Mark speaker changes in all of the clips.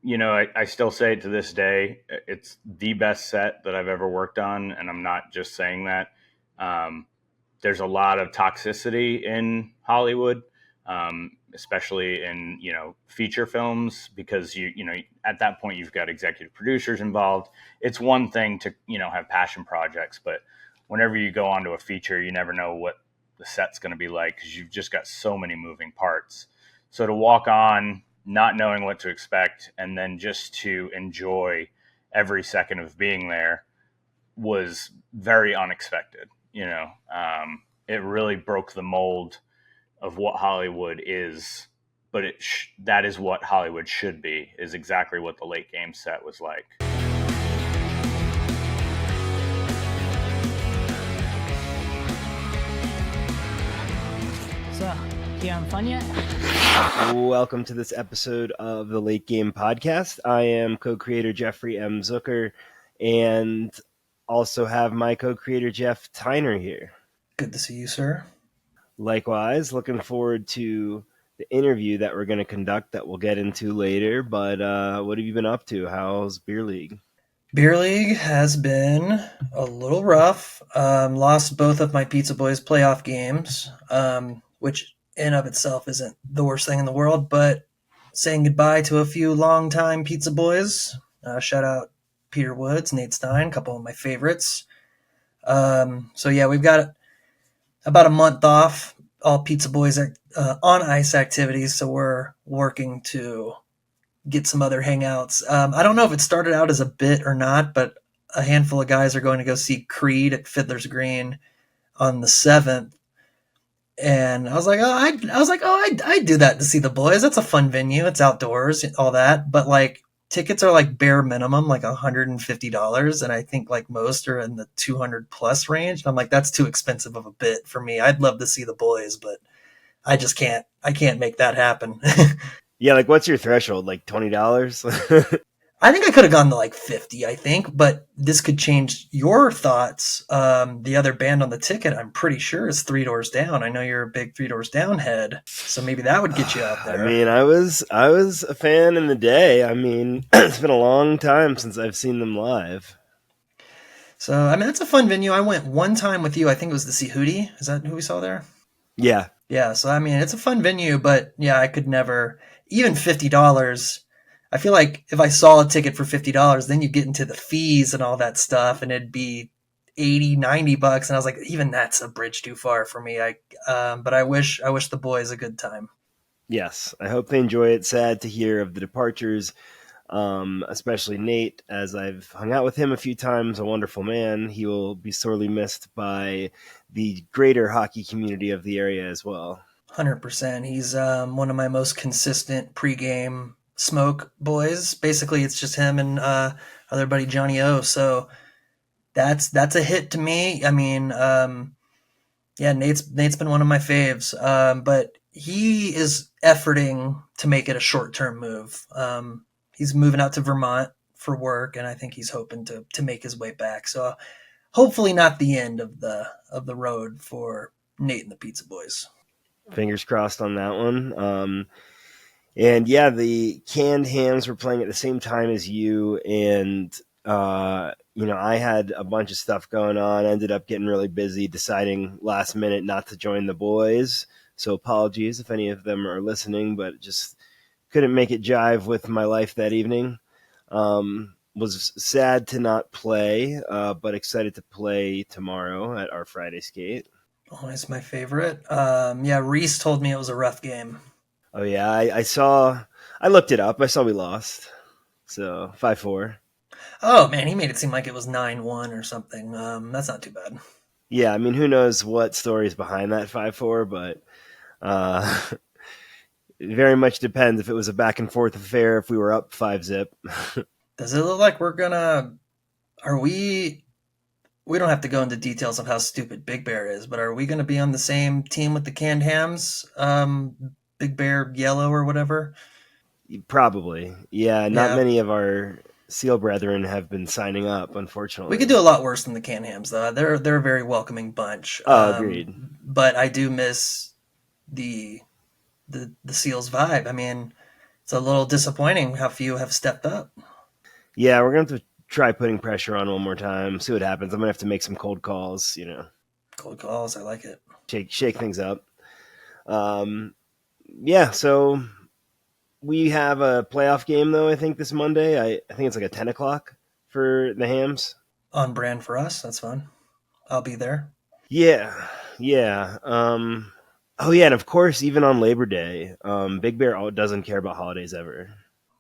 Speaker 1: I still say it to this day. It's the best set that I've ever worked on, and I'm not just saying that. Um, there's a lot of toxicity in Hollywood, especially in feature films, because at that point you've got executive producers involved. It's one thing to have passion projects, but whenever you go onto a feature, you never know what the set's going to be like because you've just got so many moving parts. So to walk on not knowing what to expect and then just to enjoy every second of being there was very unexpected. It really broke the mold of what Hollywood is, but that is what Hollywood should be, is exactly what the late game set was like.
Speaker 2: So, you having fun yet?
Speaker 3: Welcome to this episode of the Late Game Podcast. I am co-creator Jeffrey M. Zucker, and also have my co-creator Jeff Tyner here.
Speaker 4: Good to see you, sir.
Speaker 3: Likewise, looking forward to the interview that we're going to conduct that we'll get into later. But what have you been up to? How's Beer League?
Speaker 4: Beer League has been a little rough. Lost both of my Pizza Boys playoff games, which in of itself isn't the worst thing in the world, but saying goodbye to a few longtime Pizza Boys. Shout out Peter Woods, Nate Stein, a couple of my favorites. So yeah, we've got about a month off, all Pizza Boys on ice activities, so we're working to get some other hangouts. I don't know if it started out as a bit or not, but a handful of guys are going to go see Creed at Fiddler's Green on the 7th. And I was like, I'd do that to see the boys. That's a fun venue. It's outdoors, all that. But like tickets are like bare minimum, like $150. And I think like most are in the 200 plus range. And I'm like, that's too expensive of a bit for me. I'd love to see the boys, but I just can't. I can't make that happen.
Speaker 3: Yeah, like what's your threshold? Like $20?
Speaker 4: I think I could have gone to like 50, I think, but this could change your thoughts. The other band on the ticket, I'm pretty sure, is Three Doors Down. I know you're a big Three Doors Down head, so maybe that would get you out there.
Speaker 3: I mean, I was a fan in the day. I mean, it's been a long time since I've seen them live.
Speaker 4: So, I mean, that's a fun venue. I went one time with you. I think it was to see Hootie. Is that who we saw there?
Speaker 3: Yeah.
Speaker 4: Yeah, so, I mean, it's a fun venue, but yeah, I could never, even $50. I feel like if I saw a ticket for $50, then you get into the fees and all that stuff, and it'd be $80, $90. And I was like, even that's a bridge too far for me. But I wish the boys a good time.
Speaker 3: Yes, I hope they enjoy it. Sad to hear of the departures, especially Nate, as I've hung out with him a few times. A wonderful man. He will be sorely missed by the greater hockey community of the area as well.
Speaker 4: 100%. He's one of my most consistent pregame smoke boys. Basically, it's just him and other buddy Johnny O. So that's a hit to me. I mean, yeah, Nate's been one of my faves, but he is efforting to make it a short-term move. He's moving out to Vermont for work, and I think he's hoping to make his way back. So hopefully not the end of the road for Nate and the Pizza Boys.
Speaker 3: Fingers crossed on that one. And yeah, the Canned Hams were playing at the same time as you, and I had a bunch of stuff going on. Ended up getting really busy, deciding last minute not to join the boys. So apologies if any of them are listening, but just couldn't make it jive with my life that evening. Was sad to not play, but excited to play tomorrow at our Friday skate.
Speaker 4: Always my favorite. Yeah, Reese told me it was a rough game.
Speaker 3: Oh yeah, I looked it up. I saw we lost. So 5-4.
Speaker 4: Oh man, he made it seem like it was 9-1 or something. That's not too bad.
Speaker 3: Yeah, I mean, who knows what story's behind that 5-4, but it very much depends if it was a back and forth affair, if we were up 5-0.
Speaker 4: Does it look like we don't have to go into details of how stupid Big Bear is, but are we going to be on the same team with the Canned Hams? Big Bear Yellow or whatever?
Speaker 3: Probably. Yeah, not many of our Seal brethren have been signing up, unfortunately.
Speaker 4: We could do a lot worse than the Canned Hams, though. They're a very welcoming bunch.
Speaker 3: Agreed.
Speaker 4: But I do miss the Seals vibe. I mean, It's a little disappointing how few have stepped up.
Speaker 3: Yeah, we're going to have to try putting pressure on one more time, see what happens. I'm going to have to make some cold calls,
Speaker 4: Cold calls, I like it.
Speaker 3: shake things up. Yeah, so we have a playoff game, though, I think, this Monday. I think it's like a 10 o'clock for the Hams.
Speaker 4: On brand for us. That's fun. I'll be there.
Speaker 3: Yeah, yeah. Oh, yeah, and of course, even on Labor Day, Big Bear doesn't care about holidays ever.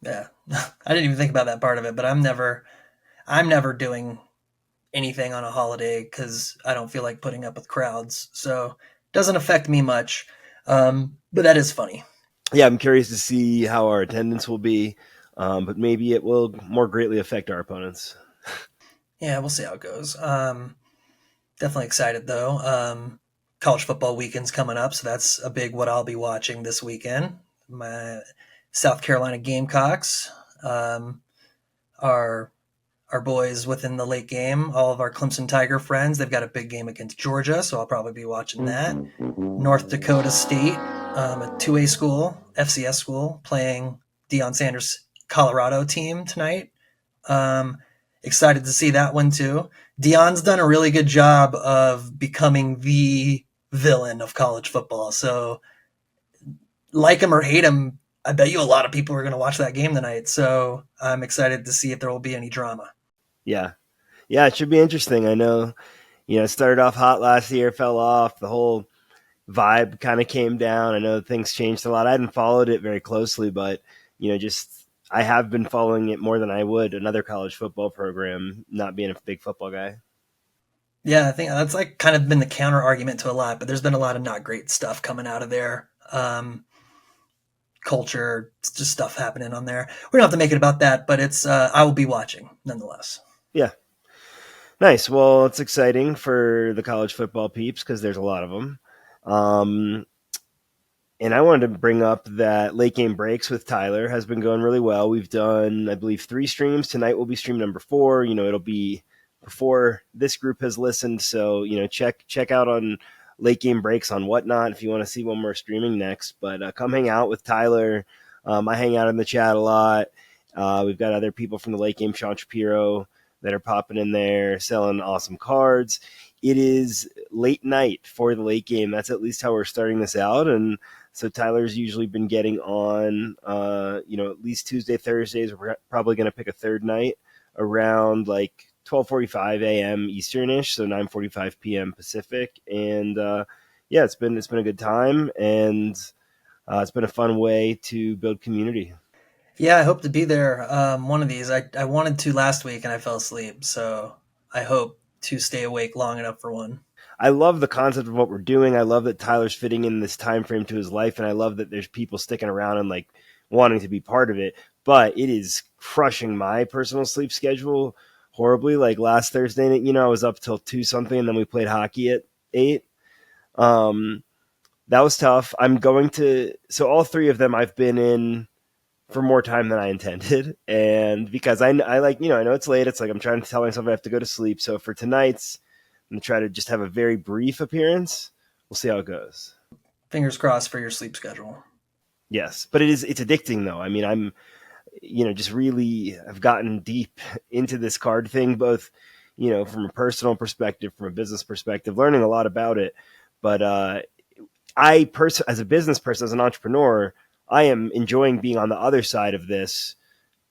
Speaker 4: Yeah. I didn't even think about that part of it, but I'm never doing anything on a holiday because I don't feel like putting up with crowds. So it doesn't affect me much. But that is funny.
Speaker 3: Yeah, I'm curious to see how our attendance will be, but maybe it will more greatly affect our opponents.
Speaker 4: Yeah, we'll see how it goes. Definitely excited though. College football weekend's coming up, so that's a big what I'll be watching this weekend. My South Carolina Gamecocks are our boys within the late game. All of our Clemson Tiger friends, they've got a big game against Georgia, so I'll probably be watching that. North Dakota State, a 2A school, FCS school, playing Deion Sanders' Colorado team tonight. Excited to see that one too. Deion's done a really good job of becoming the villain of college football. So, like him or hate him, I bet you a lot of people are going to watch that game tonight. So, I'm excited to see if there will be any drama.
Speaker 3: Yeah, it should be interesting. I know, it started off hot last year, fell off. The whole vibe kind of came down. I know things changed a lot. I hadn't followed it very closely, but I have been following it more than I would another college football program, not being a big football guy.
Speaker 4: Yeah, I think that's like kind of been the counter argument to a lot, but there's been a lot of not great stuff coming out of there. Culture, just stuff happening on there. We don't have to make it about that, but it's I will be watching nonetheless.
Speaker 3: Yeah. Nice. Well, it's exciting for the college football peeps because there's a lot of them. And I wanted to bring up that Late Game Breaks with Tyler has been going really well. We've done, I believe, 3 streams. Tonight will be stream number 4. It'll be before this group has listened. So, check out on Late Game Breaks on Whatnot if you want to see when we're streaming next. But come hang out with Tyler. I hang out in the chat a lot. We've got other people from the Late Game, Sean Shapiro, that are popping in there selling awesome cards. It is late night for the late game. That's at least how we're starting this out. And so Tyler's usually been getting on, at least Tuesday, Thursdays. We're probably going to pick a third night around like 12:45 a.m. Easternish, so 9:45 p.m. Pacific. And it's been a good time, and it's been a fun way to build community.
Speaker 4: Yeah, I hope to be there one of these. I wanted to last week and I fell asleep, so I hope to stay awake long enough for one.
Speaker 3: I love the concept of what we're doing. I love that Tyler's fitting in this time frame to his life, and I love that there's people sticking around and like wanting to be part of it. But it is crushing my personal sleep schedule horribly. Like last Thursday night, I was up till 2 something, and then we played hockey at 8. That was tough. So all 3 of them I've been in for more time than I intended. And because I like, I know it's late. It's like I'm trying to tell myself I have to go to sleep. So for tonight's, I'm going to try to just have a very brief appearance. We'll see how it goes.
Speaker 4: Fingers crossed for your sleep schedule.
Speaker 3: Yes, but it's addicting though. I mean, I'm, just really, I've gotten deep into this card thing, both, from a personal perspective, from a business perspective, learning a lot about it. But as a business person, as an entrepreneur, I am enjoying being on the other side of this,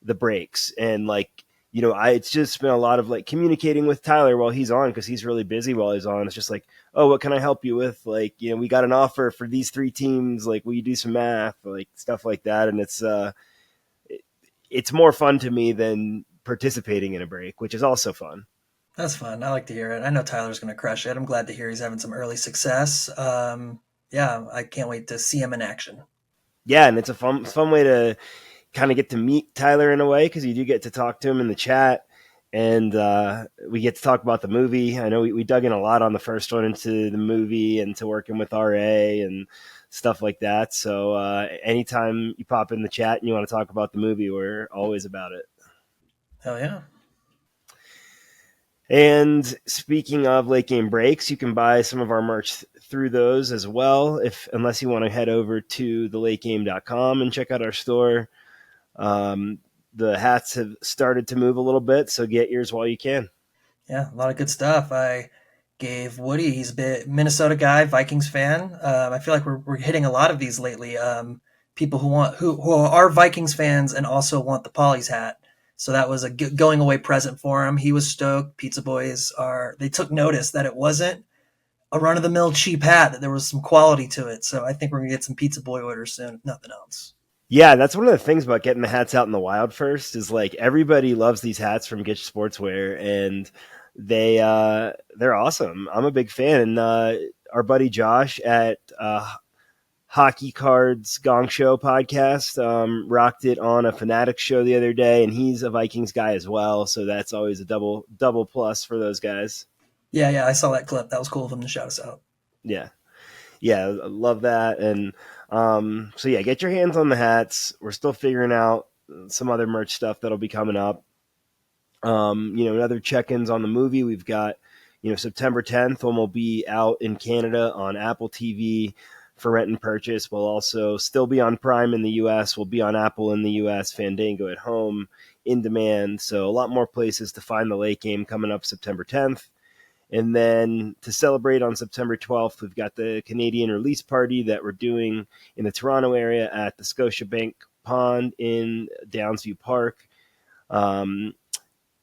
Speaker 3: the breaks. And like, it's just been a lot of like communicating with Tyler while he's on, because he's really busy while he's on. It's just like, oh, what can I help you with? Like, we got an offer for these 3 teams. Like, will you do some math? Like stuff like that. And it's more fun to me than participating in a break, which is also fun.
Speaker 4: That's fun. I like to hear it. I know Tyler's going to crush it. I'm glad to hear he's having some early success. I can't wait to see him in action.
Speaker 3: Yeah, and it's a fun way to kind of get to meet Tyler in a way, because you do get to talk to him in the chat, and we get to talk about the movie. I know we dug in a lot on the first one into the movie and to working with RA and stuff like that. So anytime you pop in the chat and you want to talk about the movie, we're always about it.
Speaker 4: Hell yeah.
Speaker 3: And speaking of late game breaks, you can buy some of our merch through those as well, unless you want to head over to thelategame.com and check out our store. The hats have started to move a little bit, so get yours while you can.
Speaker 4: Yeah, a lot of good stuff. I gave Woody, he's a bit Minnesota guy, Vikings fan. I feel like we're hitting a lot of these lately. People who are Vikings fans and also want the Polly's hat. So that was a going away present for him. He was stoked. Pizza Boys they took notice that it wasn't a run of the mill cheap hat, that there was some quality to it. So I think we're gonna get some Pizza Boy orders soon, if nothing else.
Speaker 3: Yeah, that's one of the things about getting the hats out in the wild first is like everybody loves these hats from Gitch Sportswear, and they're awesome. I'm a big fan, and our buddy Josh at Hockey Cards Gong Show podcast rocked it on a Fanatics show the other day, and he's a Vikings guy as well, so that's always a double plus for those guys.
Speaker 4: Yeah, I saw that clip. That was cool of him to shout us out.
Speaker 3: Yeah, I love that. And so yeah, get your hands on the hats. We're still figuring out some other merch stuff that'll be coming up. Another check-ins on the movie. We've got, September 10th when we'll be out in Canada on Apple TV for rent and purchase. We'll also still be on Prime in the US. We'll be on Apple in the US, Fandango at home, in demand. So a lot more places to find the late game coming up September 10th. And then to celebrate on September 12th, we've got the Canadian release party that we're doing in the Toronto area at the Scotiabank Pond in Downsview Park. And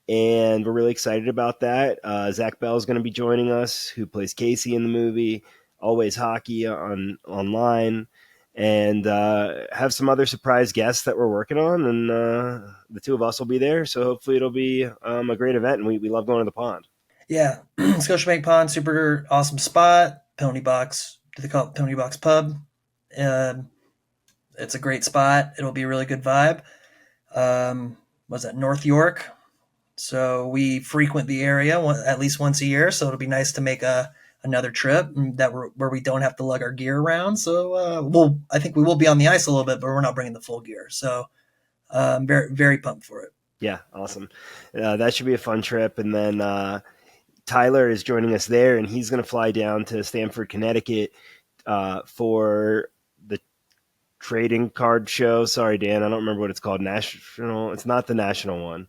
Speaker 3: we're really excited about that. Zach Bell is going to be joining us, who plays Casey in the movie, Always Hockey online, and have some other surprise guests that we're working on. And the two of us will be there. So hopefully it'll be a great event. And we love going to the pond.
Speaker 4: Yeah, Scotiabank Pond, super awesome spot. Pony Box, do they call it Pony Box Pub? It's a great spot. It'll be a really good vibe. Was that North York? So we frequent the area at least once a year. So it'll be nice to make another trip where we don't have to lug our gear around. So I think we will be on the ice a little bit, but we're not bringing the full gear. So I'm very, very pumped for it.
Speaker 3: Yeah, awesome. That should be a fun trip. And then Tyler is joining us there, and he's going to fly down to Stamford, Connecticut for the trading card show. Sorry, Dan, I don't remember what it's called. National. It's not the national one.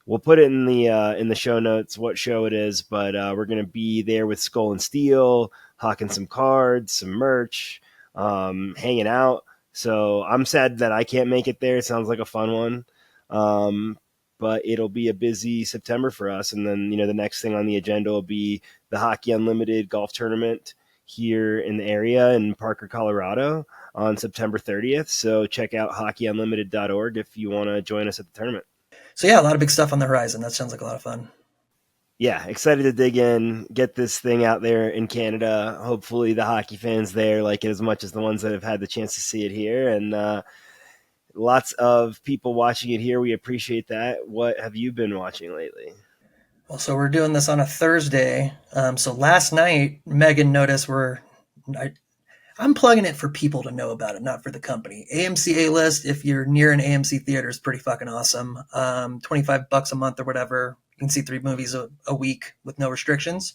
Speaker 3: We'll put it in the show notes what show it is, but we're going to be there with SkolnSteel, hawking some cards, some merch, hanging out. So I'm sad that I can't make it there. It sounds like a fun one. But it'll be a busy September for us. And then, the next thing on the agenda will be the Hockey Unlimited golf tournament here in the area in Parker, Colorado on September 30th. So check out hockeyunlimited.org if you want to join us at the tournament.
Speaker 4: So yeah, a lot of big stuff on the horizon. That sounds like a lot of fun.
Speaker 3: Yeah, excited to dig in, get this thing out there in Canada. Hopefully the hockey fans there like it as much as the ones that have had the chance to see it here. And lots of people watching it here. We appreciate that. What have you been watching lately?
Speaker 4: Well, so we're doing this on a Thursday. So last night, Megan noticed I'm plugging it for people to know about it, not for the company. AMC A-List, if you're near an AMC theater, is pretty fucking awesome. $25 a month or whatever. You can see 3 movies a week with no restrictions.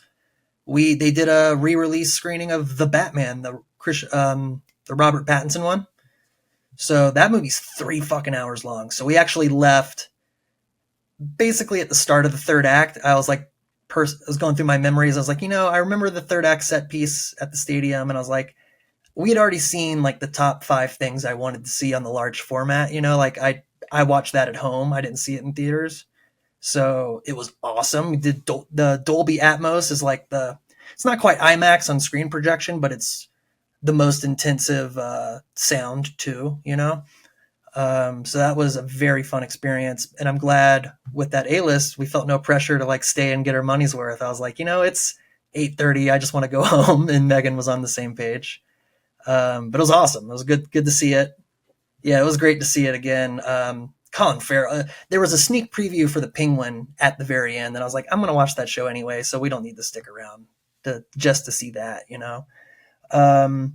Speaker 4: They did a re-release screening of The Batman, the Robert Pattinson one. So that movie's 3 fucking hours long. So we actually left basically at the start of the third act. I was like, I was going through my memories. I was like, I remember the third act set piece at the stadium. And I was like, we had already seen like the top 5 things I wanted to see on the large format. Like I watched that at home. I didn't see it in theaters. So it was awesome. We did the Dolby Atmos is like it's not quite IMAX on screen projection, but it's the most intensive sound too, so that was a very fun experience, and I'm glad with that A-List we felt no pressure to like stay and get our money's worth. I was like, it's 8:30, I just want to go home, and Megan was on the same page. But it was awesome. It was good to see it. Yeah, it was great to see it again. Colin Farrell, there was a sneak preview for The Penguin at the very end, and I was like, I'm going to watch that show anyway, so we don't need to stick around just to see that, And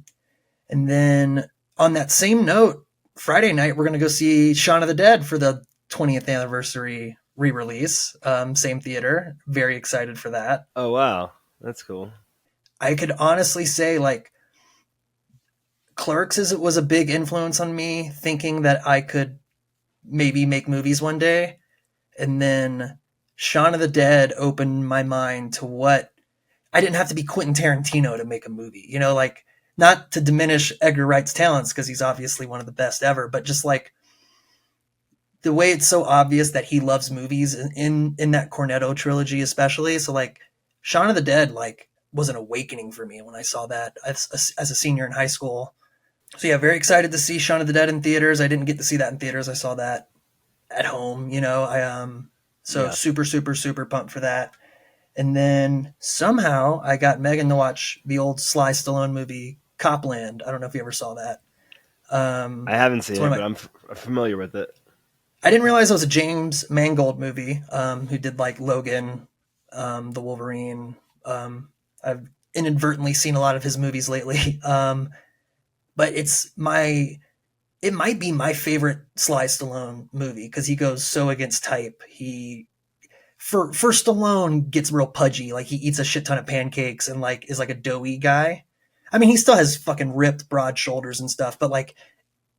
Speaker 4: then on that same note, Friday night, we're going to go see Shaun of the Dead for the 20th anniversary re-release. Same theater. Very excited for that.
Speaker 3: Oh, wow. That's cool.
Speaker 4: I could honestly say like Clerks was a big influence on me, thinking that I could maybe make movies one day. And then Shaun of the Dead opened my mind to what I didn't have to be Quentin Tarantino to make a movie, you know, like not to diminish Edgar Wright's talents because he's obviously one of the best ever, but just like the way it's so obvious that he loves movies in that Cornetto trilogy, especially. So like Shaun of the Dead, like was an awakening for me when I saw that as a senior in high school. So yeah, very excited to see Shaun of the Dead in theaters. I didn't get to see that in theaters. I saw that at home, you know. So
Speaker 3: Yeah.
Speaker 4: super, super, super pumped for that. And then somehow I got Megan to watch the old Sly Stallone movie Copland. I don't know if you ever saw that.
Speaker 3: I haven't
Speaker 4: It's
Speaker 3: seen
Speaker 4: one
Speaker 3: it,
Speaker 4: of
Speaker 3: but
Speaker 4: my.
Speaker 3: I'm familiar with it.
Speaker 4: I didn't realize it was a James Mangold movie. Who did like Logan, the Wolverine. I've inadvertently seen a lot of his movies lately. But it might be my favorite Sly Stallone movie because he goes so against type. He for Stallone gets real pudgy, like he eats a shit ton of pancakes and like is like a doughy guy. I mean, he still has fucking ripped broad shoulders and stuff, but like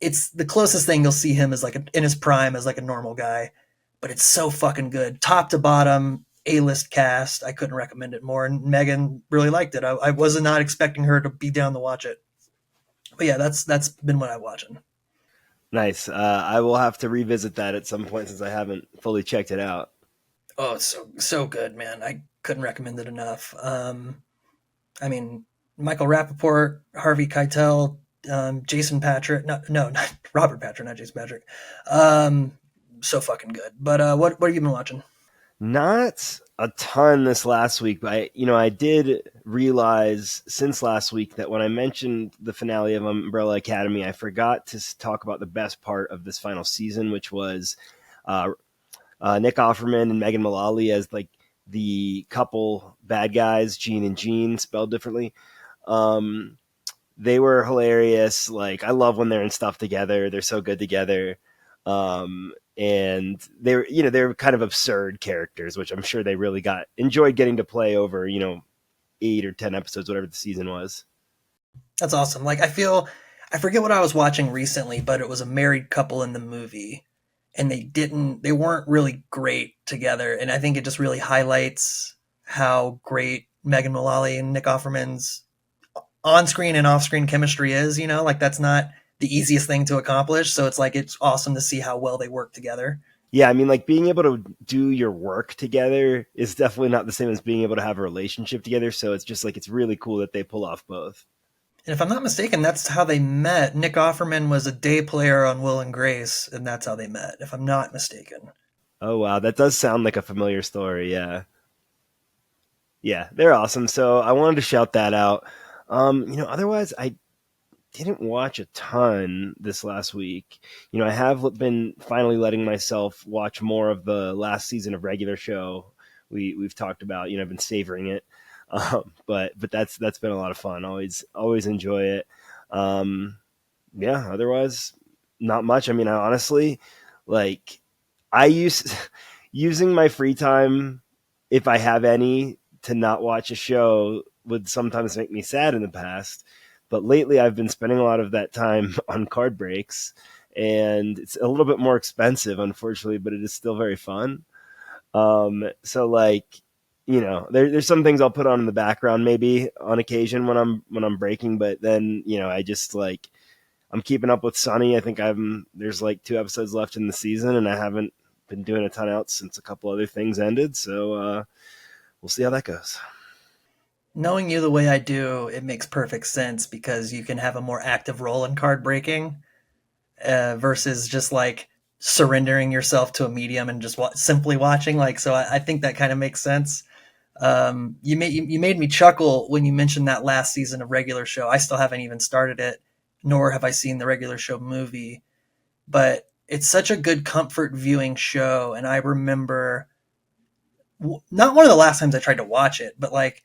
Speaker 4: it's the closest thing you'll see him as like in his prime as like a normal guy. But it's so fucking good, top to bottom, A-list cast. I couldn't recommend it more, and Megan really liked it. I was not expecting her to be down to watch it, but yeah, that's been what I'm watching.
Speaker 3: Nice. I will have to revisit that at some point since I haven't fully checked it out.
Speaker 4: Oh, it's so good, man. I couldn't recommend it enough. I mean, Michael Rappaport, Harvey Keitel, Jason Patrick. No, not Robert Patrick, not Jason Patrick. So fucking good. But what have you been watching?
Speaker 3: Not a ton this last week, but I did realize since last week that when I mentioned the finale of Umbrella Academy, I forgot to talk about the best part of this final season, which was uh, Nick Offerman and Megan Mullally as like the couple bad guys, Gene and Gene, spelled differently. Um, they were hilarious. Like I love when they're in stuff together. They're so good together. And they're kind of absurd characters, which I'm sure they really enjoyed getting to play over, 8 or 10 episodes, whatever the season was.
Speaker 4: That's awesome. Like I forget what I was watching recently, but it was a married couple in the movie, and they weren't really great together, and I think it just really highlights how great Megan Mullally and Nick Offerman's on-screen and off-screen chemistry is. You know, like that's not the easiest thing to accomplish. So it's like it's awesome to see how well they work together.
Speaker 3: Yeah, I mean, like being able to do your work together is definitely not the same as being able to have a relationship together. So it's just like it's really cool that they pull off both.
Speaker 4: And if I'm not mistaken, that's how they met. Nick Offerman was a day player on Will and Grace, and that's how they met, if I'm not mistaken.
Speaker 3: Oh wow, that does sound like a familiar story. Yeah, yeah, they're awesome. So I wanted to shout that out. Otherwise I didn't watch a ton this last week. I have been finally letting myself watch more of the last season of regular show we've talked about. I've been savoring it, but that's been a lot of fun. Always enjoy it. Yeah. Otherwise, not much. I mean, I honestly like I use using my free time if I have any to not watch a show would sometimes make me sad in the past. But lately, I've been spending a lot of that time on card breaks, and it's a little bit more expensive, unfortunately, but it is still very fun. So like, there's some things I'll put on in the background maybe on occasion when I'm breaking, but then I just like I'm keeping up with Sunny. I think there's like 2 episodes left in the season, and I haven't been doing a ton else since a couple other things ended. So we'll see how that goes.
Speaker 4: Knowing you the way I do, it makes perfect sense because you can have a more active role in card breaking versus just like surrendering yourself to a medium and just simply watching. Like, so I think that kind of makes sense. You made me chuckle when you mentioned that last season of regular show. I still haven't even started it, nor have I seen the regular show movie, but it's such a good comfort viewing show. And I remember not one of the last times I tried to watch it, but like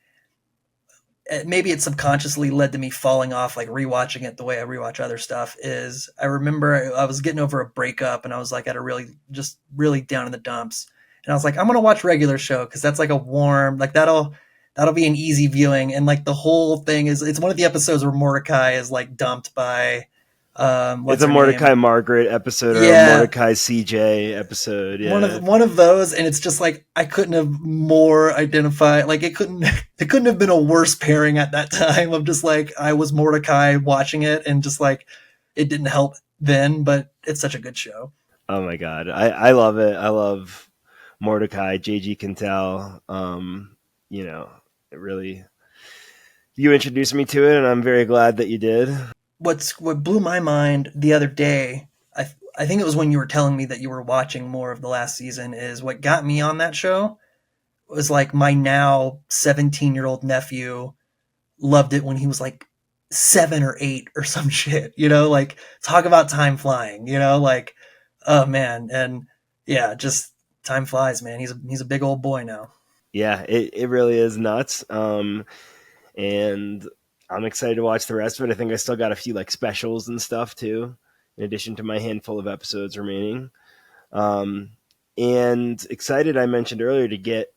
Speaker 4: maybe it subconsciously led to me falling off, like rewatching it the way I rewatch other stuff. Is I remember I was getting over a breakup and I was like at a really down in the dumps, and I was like, I'm gonna watch regular show because that's like a warm, like that'll be an easy viewing. And like the whole thing is, it's one of the episodes where Mordecai is like dumped by
Speaker 3: It's a Mordecai Margaret episode or a Mordecai CJ episode. Yeah.
Speaker 4: One of those, and it's just like I couldn't have more identified. Like it couldn't have been a worse pairing at that time. Of just like I was Mordecai watching it, and just like it didn't help then, but it's such a good show.
Speaker 3: Oh my god, I love it. I love Mordecai, JG Quintel. It really, you introduced me to it, and I'm very glad that you did.
Speaker 4: What blew my mind the other day, I think it was when you were telling me that you were watching more of the last season, is what got me on that show was like my now 17-year-old nephew loved it when he was like 7 or 8 or some shit, like talk about time flying, like, oh man. And yeah, just time flies, man. He's a big old boy now.
Speaker 3: Yeah, it really is nuts. And I'm excited to watch the rest of it. I think I still got a few like specials and stuff too, in addition to my handful of episodes remaining. And excited, I mentioned earlier, to get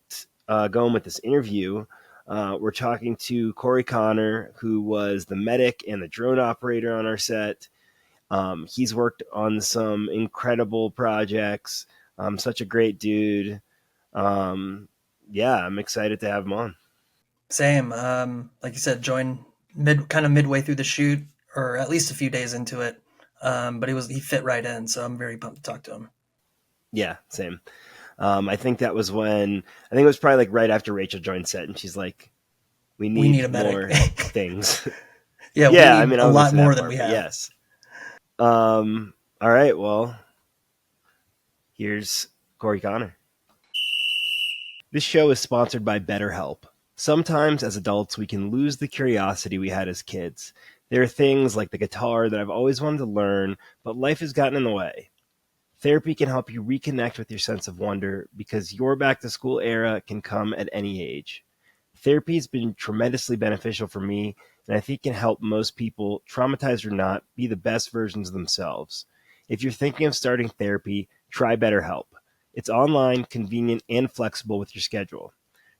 Speaker 3: going with this interview. We're talking to Corey Connor, who was the medic and the drone operator on our set. He's worked on some incredible projects. Such a great dude. Yeah, I'm excited to have him on.
Speaker 4: Same. Like you said, joined midway through the shoot, or at least a few days into it. But he fit right in, so I'm very pumped to talk to him.
Speaker 3: Yeah, same. I think it was probably like right after Rachel joined set, and she's like, we need
Speaker 4: a medic.
Speaker 3: more things.
Speaker 4: Yeah,
Speaker 3: yeah,
Speaker 4: we need a lot more than we have.
Speaker 3: Yes. All right, well, here's Corey Connor. This show is sponsored by BetterHelp. Sometimes as adults, we can lose the curiosity we had as kids. There are things like the guitar that I've always wanted to learn, but life has gotten in the way. Therapy can help you reconnect with your sense of wonder because your back-to-school era can come at any age. Therapy has been tremendously beneficial for me, and I think can help most people, traumatized or not, be the best versions of themselves. If you're thinking of starting therapy, try BetterHelp. It's online, convenient, and flexible with your schedule.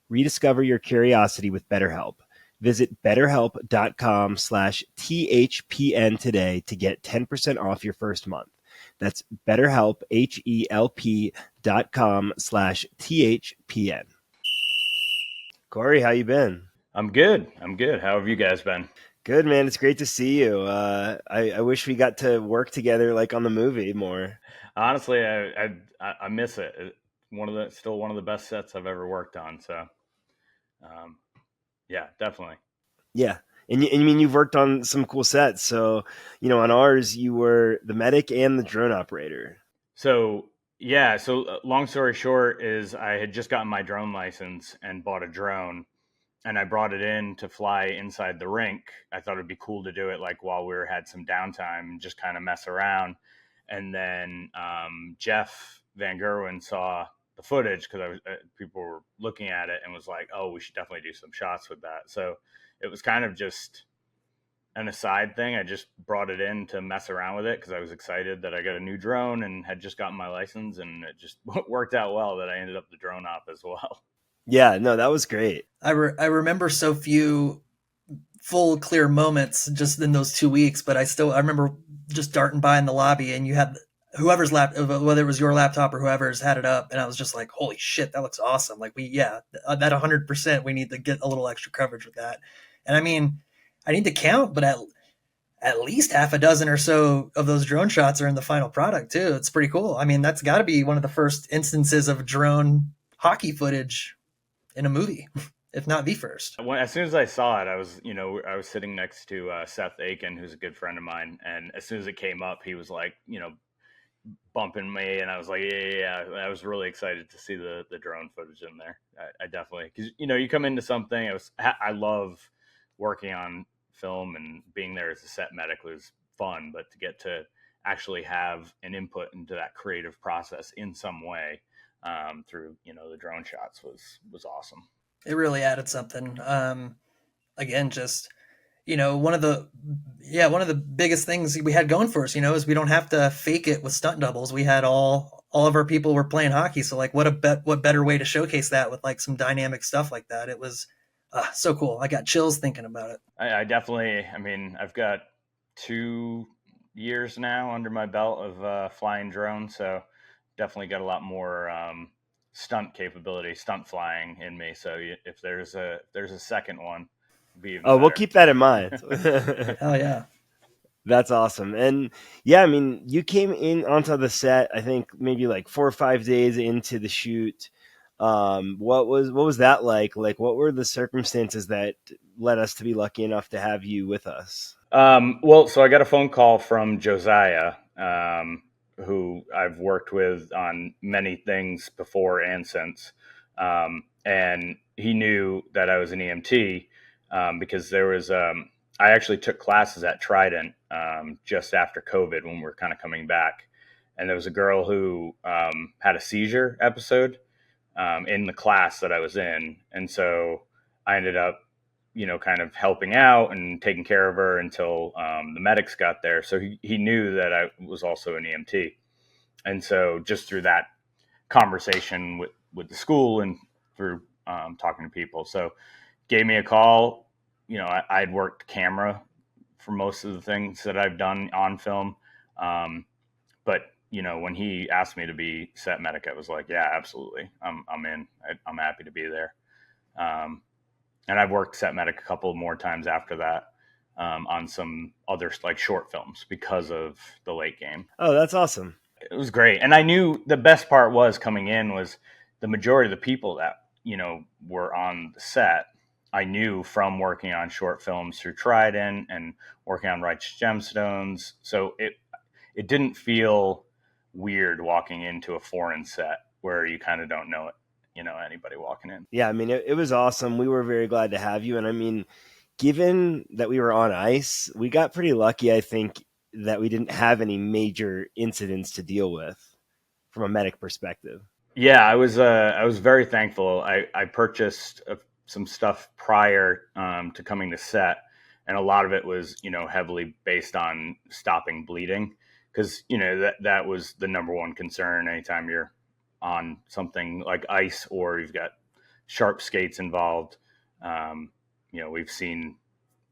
Speaker 3: Rediscover your curiosity with BetterHelp. Visit betterhelp.com/THPN today to get 10% off your first month. That's BetterHelp, HELP.com/THPN. Corey, how you been?
Speaker 1: I'm good. How have you guys been?
Speaker 3: Good, man. It's great to see you. I wish we got to work together like on the movie more.
Speaker 1: Honestly, I miss it. Still one of the best sets I've ever worked on. So, yeah, definitely.
Speaker 3: Yeah. And you've worked on some cool sets. So, on ours, you were the medic and the drone operator.
Speaker 1: So, yeah. So, long story short is I had just gotten my drone license and bought a drone, and I brought it in to fly inside the rink. I thought it'd be cool to do it like while we had some downtime and just kind of mess around. And then Jeff Van Gerwen saw the footage because people were looking at it and was like, "Oh, we should definitely do some shots with that." So it was kind of just an aside thing. I just brought it in to mess around with it because I was excited that I got a new drone and had just gotten my license, and it just worked out well that I ended up the drone op as well.
Speaker 3: Yeah, no, that was great.
Speaker 4: I remember so few full clear moments just in those 2 weeks, but I remember just darting by in the lobby, and you had whoever's whether it was your laptop or whoever's had it up, and I was just like, holy shit, that looks awesome. Like that 100%, we need to get a little extra coverage with that. And I mean, I need to count, but at least half a dozen or so of those drone shots are in the final product too. It's pretty cool. I mean, that's got to be one of the first instances of drone hockey footage in a movie, if not the first.
Speaker 1: As soon as I saw it, I was sitting next to Seth Aiken, who's a good friend of mine, and as soon as it came up, he was like, bumping me, and I was like, yeah. I was really excited to see the drone footage in there. I definitely, because you come into something. I love working on film, and being there as a set medic was fun, but to get to actually have an input into that creative process in some way through the drone shots was awesome.
Speaker 4: It really added something. Again, just one of the biggest things we had going for us, is we don't have to fake it with stunt doubles. We had all of our people were playing hockey, so like what better way to showcase that with like some dynamic stuff like that. It was so cool. I got chills thinking about it.
Speaker 1: I definitely, I've got two years now under my belt of flying drones, so definitely got a lot more stunt capability, stunt flying in me. So if there's a second one, it'd be even
Speaker 3: Oh, we'll
Speaker 1: better.
Speaker 3: keep that in mind.
Speaker 4: Hell yeah.
Speaker 3: That's awesome. And yeah, I mean, you came in onto the set, I think maybe like 4 or 5 days into the shoot. What was that like? Like, what were the circumstances that led us to be lucky enough to have you with us?
Speaker 1: Well, so I got a phone call from Josiah, who I've worked with on many things before and since. And he knew that I was an EMT because I actually took classes at Trident just after COVID when we were kind of coming back. And there was a girl who had a seizure episode in the class that I was in. And so I ended up kind of helping out and taking care of her until the medics got there. So he knew that I was also an EMT. And so just through that conversation with the school and through talking to people, so gave me a call. I'd worked camera for most of the things that I've done on film. But when he asked me to be set medic, I was like, yeah, absolutely. I'm in. I'm happy to be there. And I've worked set medic a couple more times after that on some other like short films because of the late game.
Speaker 3: Oh, that's awesome.
Speaker 1: It was great. And I knew the best part was coming in was the majority of the people that, were on the set. I knew from working on short films through Trident and working on Righteous Gemstones. So it didn't feel weird walking into a foreign set where you kind of don't know it. Anybody walking in.
Speaker 3: Yeah, I mean, it was awesome. We were very glad to have you. And I mean, given that we were on ice, we got pretty lucky, I think, that we didn't have any major incidents to deal with from a medic perspective.
Speaker 1: Yeah, I was very thankful. I purchased some stuff prior to coming to set, and a lot of it was heavily based on stopping bleeding because that was the number one concern anytime you're on something like ice or you've got sharp skates involved. We've seen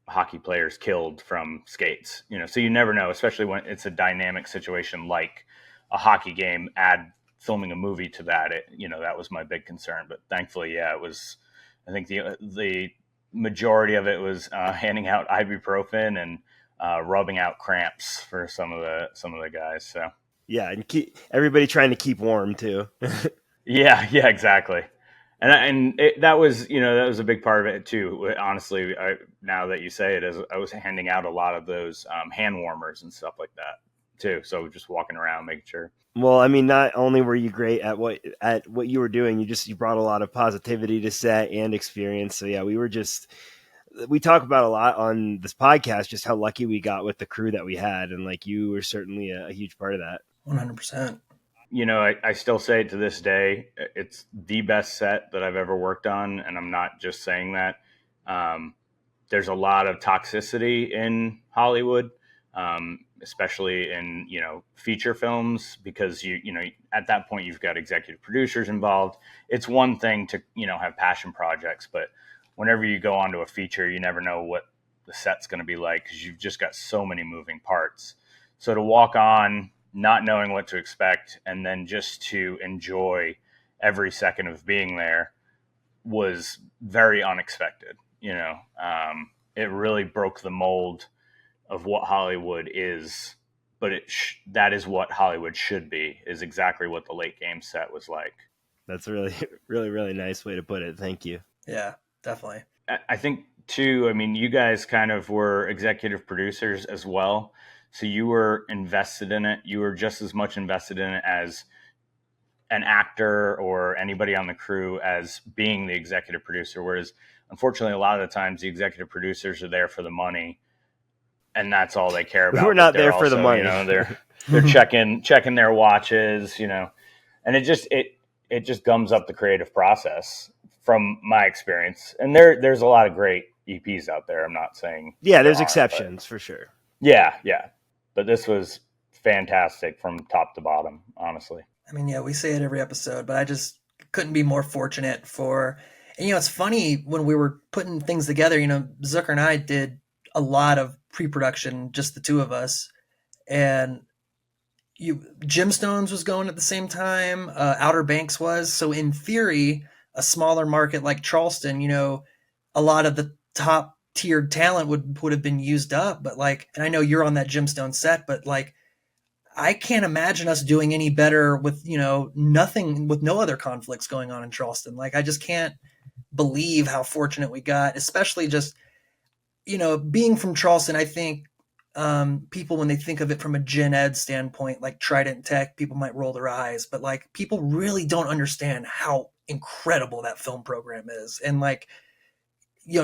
Speaker 1: hockey players killed from skates, so you never know, especially when it's a dynamic situation like a hockey game. Add filming a movie to that, that was my big concern. But thankfully, yeah, it was. I think the majority of it was handing out ibuprofen and rubbing out cramps for some of the guys. So.
Speaker 3: Yeah, and everybody trying to keep warm too.
Speaker 1: Yeah, exactly. And that was a big part of it too. Honestly, now that you say it, I was handing out a lot of those hand warmers and stuff like that too. So just walking around, making sure.
Speaker 3: Well, I mean, not only were you great at what you were doing, you brought a lot of positivity to set and experience. So yeah, we talk about a lot on this podcast, just how lucky we got with the crew that we had. And like, you were certainly a huge part of that.
Speaker 4: 100%.
Speaker 1: I still say it to this day. It's the best set that I've ever worked on. And I'm not just saying that. There's a lot of toxicity in Hollywood, especially in, feature films, because at that point you've got executive producers involved. It's one thing to, have passion projects, but whenever you go onto a feature, you never know what the set's going to be like because you've just got so many moving parts. So to walk on not knowing what to expect and then just to enjoy every second of being there was very unexpected. It really broke the mold of what Hollywood is, but that is what Hollywood should be, is exactly what the late game set was like.
Speaker 3: That's a really, really, really nice way to put it. Thank you.
Speaker 4: Yeah, definitely.
Speaker 1: I think too, I mean, you guys kind of were executive producers as well. So you were invested in it. You were just as much invested in it as an actor or anybody on the crew as being the executive producer. Whereas unfortunately, a lot of the times the executive producers are there for the money and that's all they care about.
Speaker 3: We're not there for the money.
Speaker 1: They're checking their watches, and it just gums up the creative process from my experience. And there's a lot of great EPs out there. I'm not saying.
Speaker 3: Yeah, there's exceptions for sure.
Speaker 1: Yeah. But this was fantastic from top to bottom, honestly.
Speaker 4: I mean, yeah, we say it every episode, but I just couldn't be more fortunate and it's funny when we were putting things together, Zucker and I did a lot of pre-production, just the two of us. and Gemstones was going at the same time. Outer Banks was. So in theory, a smaller market like Charleston, a lot of the top tiered talent would have been used up. But and I know you're on that Gemstone set, but I can't imagine us doing any better with nothing, with no other conflicts going on in Charleston. I just can't believe how fortunate we got, especially just being from Charleston. I think people, when they think of it from a gen ed standpoint, like Trident Tech, people might roll their eyes, but people really don't understand how incredible that film program is. And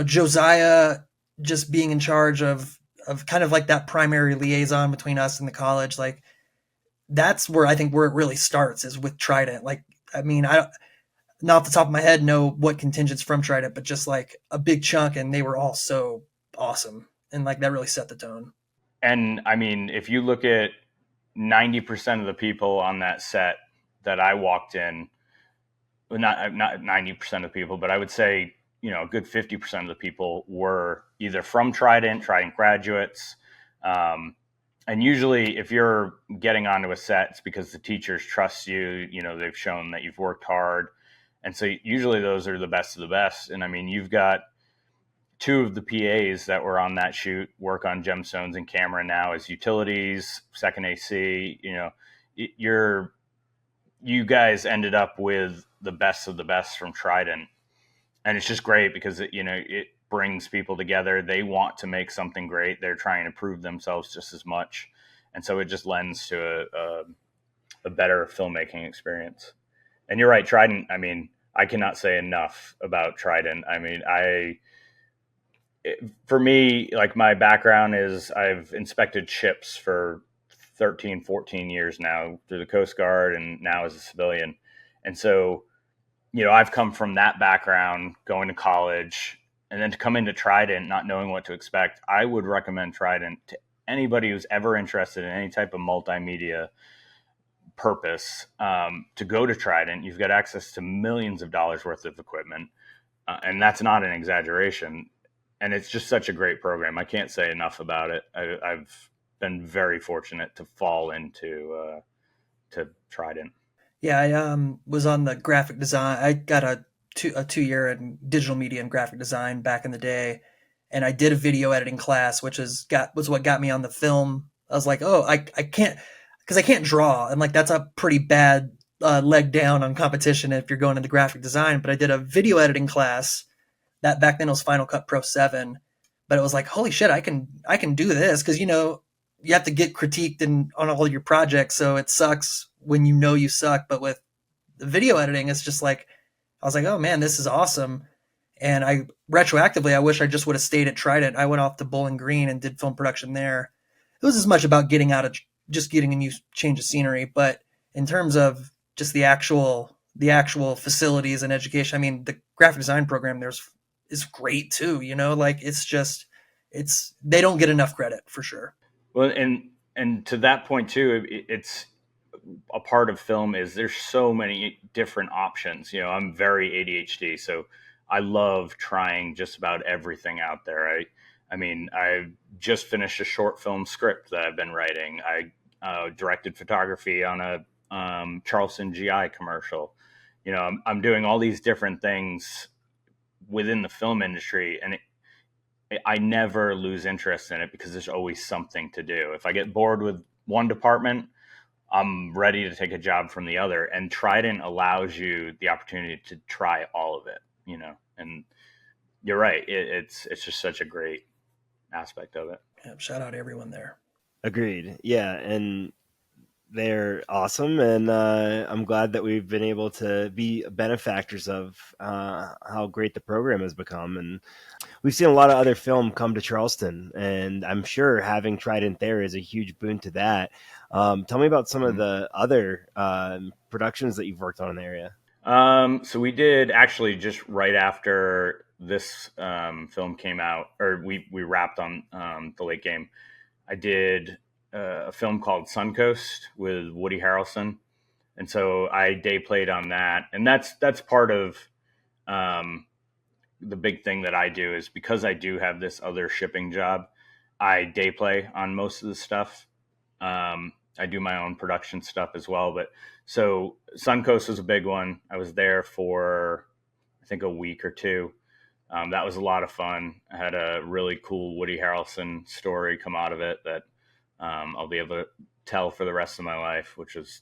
Speaker 4: Josiah just being in charge of kind of that primary liaison between us and the college, that's where I think where it really starts is with Trident. I mean, I not off the top of my head know what contingents from Trident, but just a big chunk, and they were all so awesome, and that really set the tone.
Speaker 1: And I mean, if you look at 90% of the people on that set that I walked in, not 90% of the people, but I would say, a good 50% of the people were either from Trident graduates. And usually if you're getting onto a set, it's because the teachers trust you, they've shown that you've worked hard. And so usually those are the best of the best. And I mean, you've got two of the PAs that were on that shoot work on Gemstones and camera now as utilities, second AC. You guys ended up with the best of the best from Trident, and it's just great because it brings people together. They want to make something great. They're trying to prove themselves just as much, and so it just lends to a better filmmaking experience. And you're right, Trident. I mean, I cannot say enough about Trident. I mean, for me, my background is I've inspected ships for 13, 14 years now through the Coast Guard and now as a civilian. And so, I've come from that background, going to college, and then to come into Trident, not knowing what to expect. I would recommend Trident to anybody who's ever interested in any type of multimedia purpose, to go to Trident. You've got access to millions of dollars worth of equipment. And that's not an exaggeration. And it's just such a great program. I can't say enough about it. I've been very fortunate to fall into to Trident.
Speaker 4: Yeah, I was on the graphic design. I got a 2 year in digital media and graphic design back in the day, and I did a video editing class, which was what got me on the film. I was like, oh, I can't, because I can't draw, and that's a pretty bad leg down on competition if you're going into graphic design. But I did a video editing class that back then was Final Cut Pro 7, but it was like, holy shit, I can do this, because you have to get critiqued on all your projects, so it sucks when you suck. But with the video editing, it's just I was like, oh man, this is awesome. And I wish I just would have stayed at Trident. I went off to Bowling Green and did film production there. It was as much about getting out of just getting a new change of scenery, but in terms of just the actual facilities and education, I mean, the graphic design program is great too. They don't get enough credit, for sure.
Speaker 1: Well, and to that point too, it's a part of film is there's so many different options. I'm very ADHD, so I love trying just about everything out there. I mean, I just finished a short film script that I've been writing. I directed photography on a Charleston GI commercial. I'm doing all these different things within the film industry, and I never lose interest in it because there's always something to do. If I get bored with one department, I'm ready to take a job from the other. And Trident allows you the opportunity to try all of it, and you're right. It's just such a great aspect of it.
Speaker 4: Yeah, shout out to everyone there.
Speaker 3: Agreed. Yeah. And they're awesome. And I'm glad that we've been able to be benefactors of how great the program has become. And we've seen a lot of other film come to Charleston, and I'm sure having Trident there is a huge boon to that. Tell me about some of the other productions that you've worked on in the area.
Speaker 1: So we did actually just right after this film came out, or we wrapped on The Late Game. I did a film called Suncoast with Woody Harrelson, and so I day played on that. And that's part of the big thing that I do is because I do have this other shipping job, I day play on most of the stuff. I do my own production stuff as well. But so Suncoast was a big one. I was there for, I think, a week or two. That was a lot of fun. I had a really cool Woody Harrelson story come out of it that I'll be able to tell for the rest of my life, which was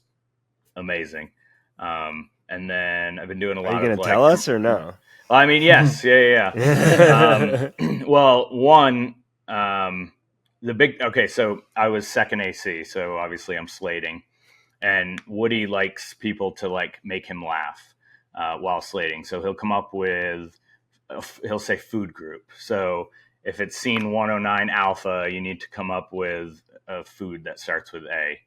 Speaker 1: amazing. And then I've been doing a
Speaker 3: Are you
Speaker 1: lot
Speaker 3: going
Speaker 1: of
Speaker 3: to tell us or no?
Speaker 1: I mean, yes. Yeah. Well, one, so I was second AC. So obviously I'm slating. And Woody likes people to like make him laugh while slating. So he'll come up with, he'll say food group. So if it's scene 109 alpha, you need to come up with a food that starts with A.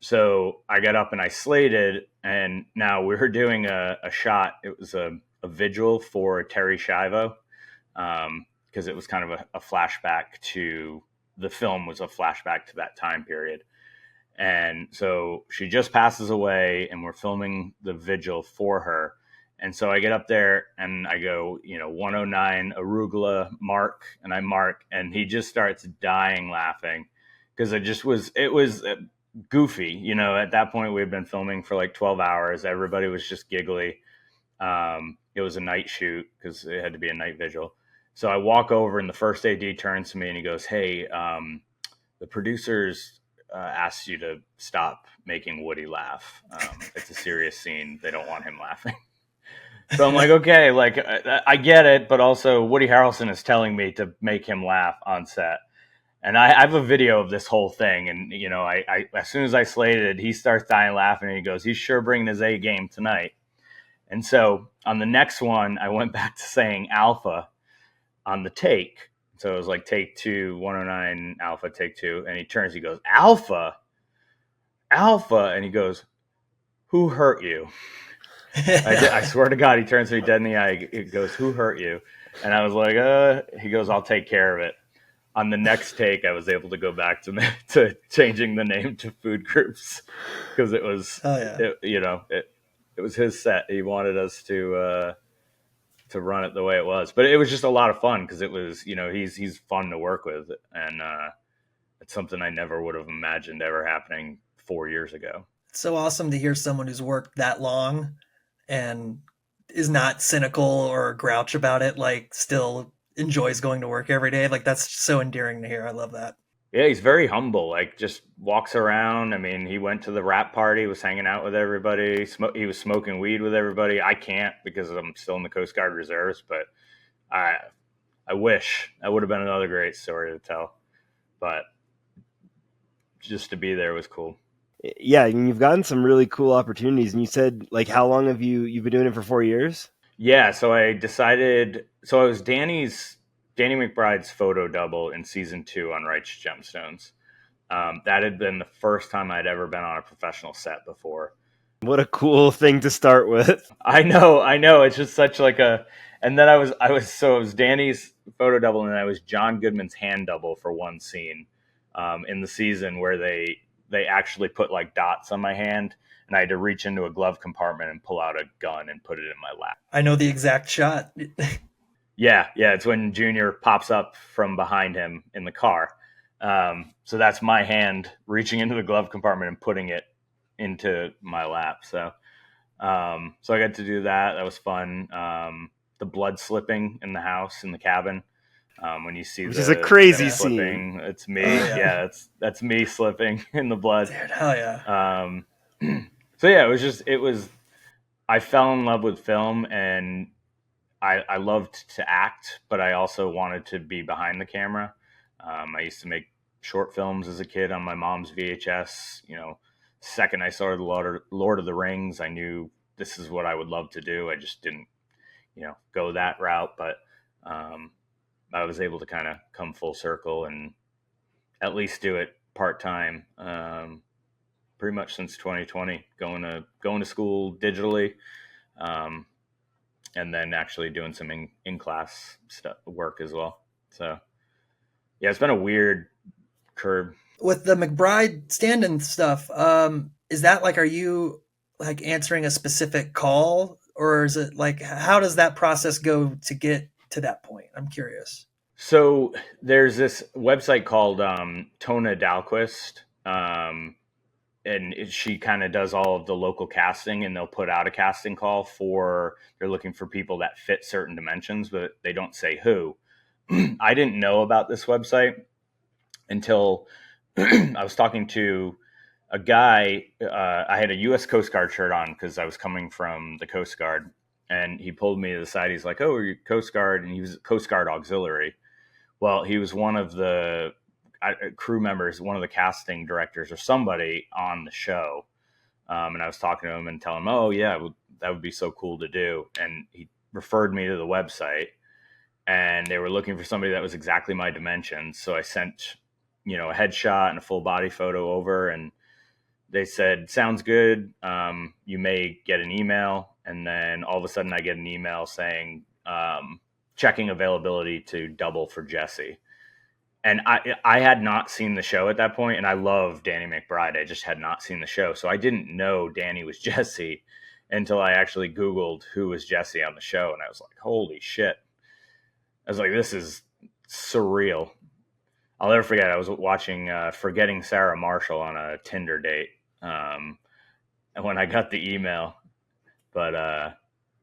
Speaker 1: So I got up and I slated, and now we were doing a shot. It was a vigil for Terry Schiavo, because it was kind of a flashback to the film, was a flashback to that time period. And so she just passes away, and we're filming the vigil for her. And so I get up there and I go, 109 arugula mark, and I mark, and he just starts dying laughing because it was goofy. At that point we had been filming for like 12 hours. Everybody was just giggly. It was a night shoot because it had to be a night vigil. So I walk over and the first AD turns to me and he goes, "Hey, the producers asked you to stop making Woody laugh. It's a serious scene. They don't want him laughing." So I'm like, okay, like I get it, but also Woody Harrelson is telling me to make him laugh on set. And I have a video of this whole thing, and I as soon as I slated it, he starts dying laughing, and he goes, "He's sure bringing his A game tonight." And so on the next one, I went back to saying alpha on the take. So it was like take 2, 109 alpha, take 2, and he turns, he goes, "Alpha, alpha," and he goes, "Who hurt you?" I swear to God, he turns me dead in the eye. He goes, "Who hurt you?" And I was like, he goes, "I'll take care of it." On the next take, I was able to go back to changing the name to food groups because it was, it was his set. He wanted us to run it the way it was, but it was just a lot of fun because it was, he's fun to work with, and it's something I never would have imagined ever happening 4 years ago.
Speaker 4: It's so awesome to hear someone who's worked that long and is not cynical or grouch about it, like still enjoys going to work every day. Like that's so endearing to hear. I love that.
Speaker 1: Yeah, he's very humble, like just walks around. I mean, he went to the rap party, was hanging out with everybody. He was smoking weed with everybody. I can't because I'm still in the Coast Guard Reserves, but I wish. That would have been another great story to tell. But just to be there was cool.
Speaker 3: Yeah, I mean, you've gotten some really cool opportunities, and you said, like, how long have you've been doing it for 4 years?
Speaker 1: Yeah, so I decided. So I was Danny McBride's photo double in season 2 on Righteous Gemstones. That had been the first time I'd ever been on a professional set before.
Speaker 3: What a cool thing to start with.
Speaker 1: I know. It's just such like a. And then it was Danny's photo double, and I was John Goodman's hand double for one scene in the season where they actually put like dots on my hand, and I had to reach into a glove compartment and pull out a gun and put it in my lap.
Speaker 4: I know the exact shot.
Speaker 1: Yeah, it's when Junior pops up from behind him in the car. So that's my hand reaching into the glove compartment and putting it into my lap. So I got to do that. That was fun. The blood slipping in the house, in the cabin. When you see
Speaker 3: which is a crazy
Speaker 1: scene. It's me. That's me slipping in the blood.
Speaker 4: Dude, hell yeah.
Speaker 1: So yeah, it was, I fell in love with film, and I loved to act, but I also wanted to be behind the camera. I used to make short films as a kid on my mom's VHS. Second I saw the Lord of the Rings, I knew this is what I would love to do. I just didn't, go that route, but I was able to kind of come full circle and at least do it part-time, pretty much since 2020, going to school digitally, and then actually doing some in-class work as well. So yeah, it's been a weird curve.
Speaker 4: With the McBride stand-in stuff, is that like, are you like answering a specific call, or is it like, how does that process go to get to that point? I'm curious.
Speaker 1: So there's this website called Tona Dalquist, and she kind of does all of the local casting, and they'll put out a casting call for they're looking for people that fit certain dimensions, but they don't say who. I didn't know about this website until I was talking to a guy. I had a U.S. Coast Guard shirt on because I was coming from the Coast Guard, and he pulled me to the side. He's like, "Oh, are you Coast Guard?" And he was Coast Guard Auxiliary. Well, he was one of the crew members, one of the casting directors, or somebody on the show. And I was talking to him and telling him, "Oh yeah, that would be so cool to do." And he referred me to the website, and they were looking for somebody that was exactly my dimensions. So I sent, a headshot and a full body photo over, and they said, "Sounds good. You may get an email." And then all of a sudden, I get an email saying, checking availability to double for Jesse. And I had not seen the show at that point, and I love Danny McBride. I just had not seen the show, so I didn't know Danny was Jesse until I actually Googled who was Jesse on the show, and I was like, "Holy shit!" I was like, "This is surreal." I'll never forget. I was watching "Forgetting Sarah Marshall" on a Tinder date, and when I got the email, but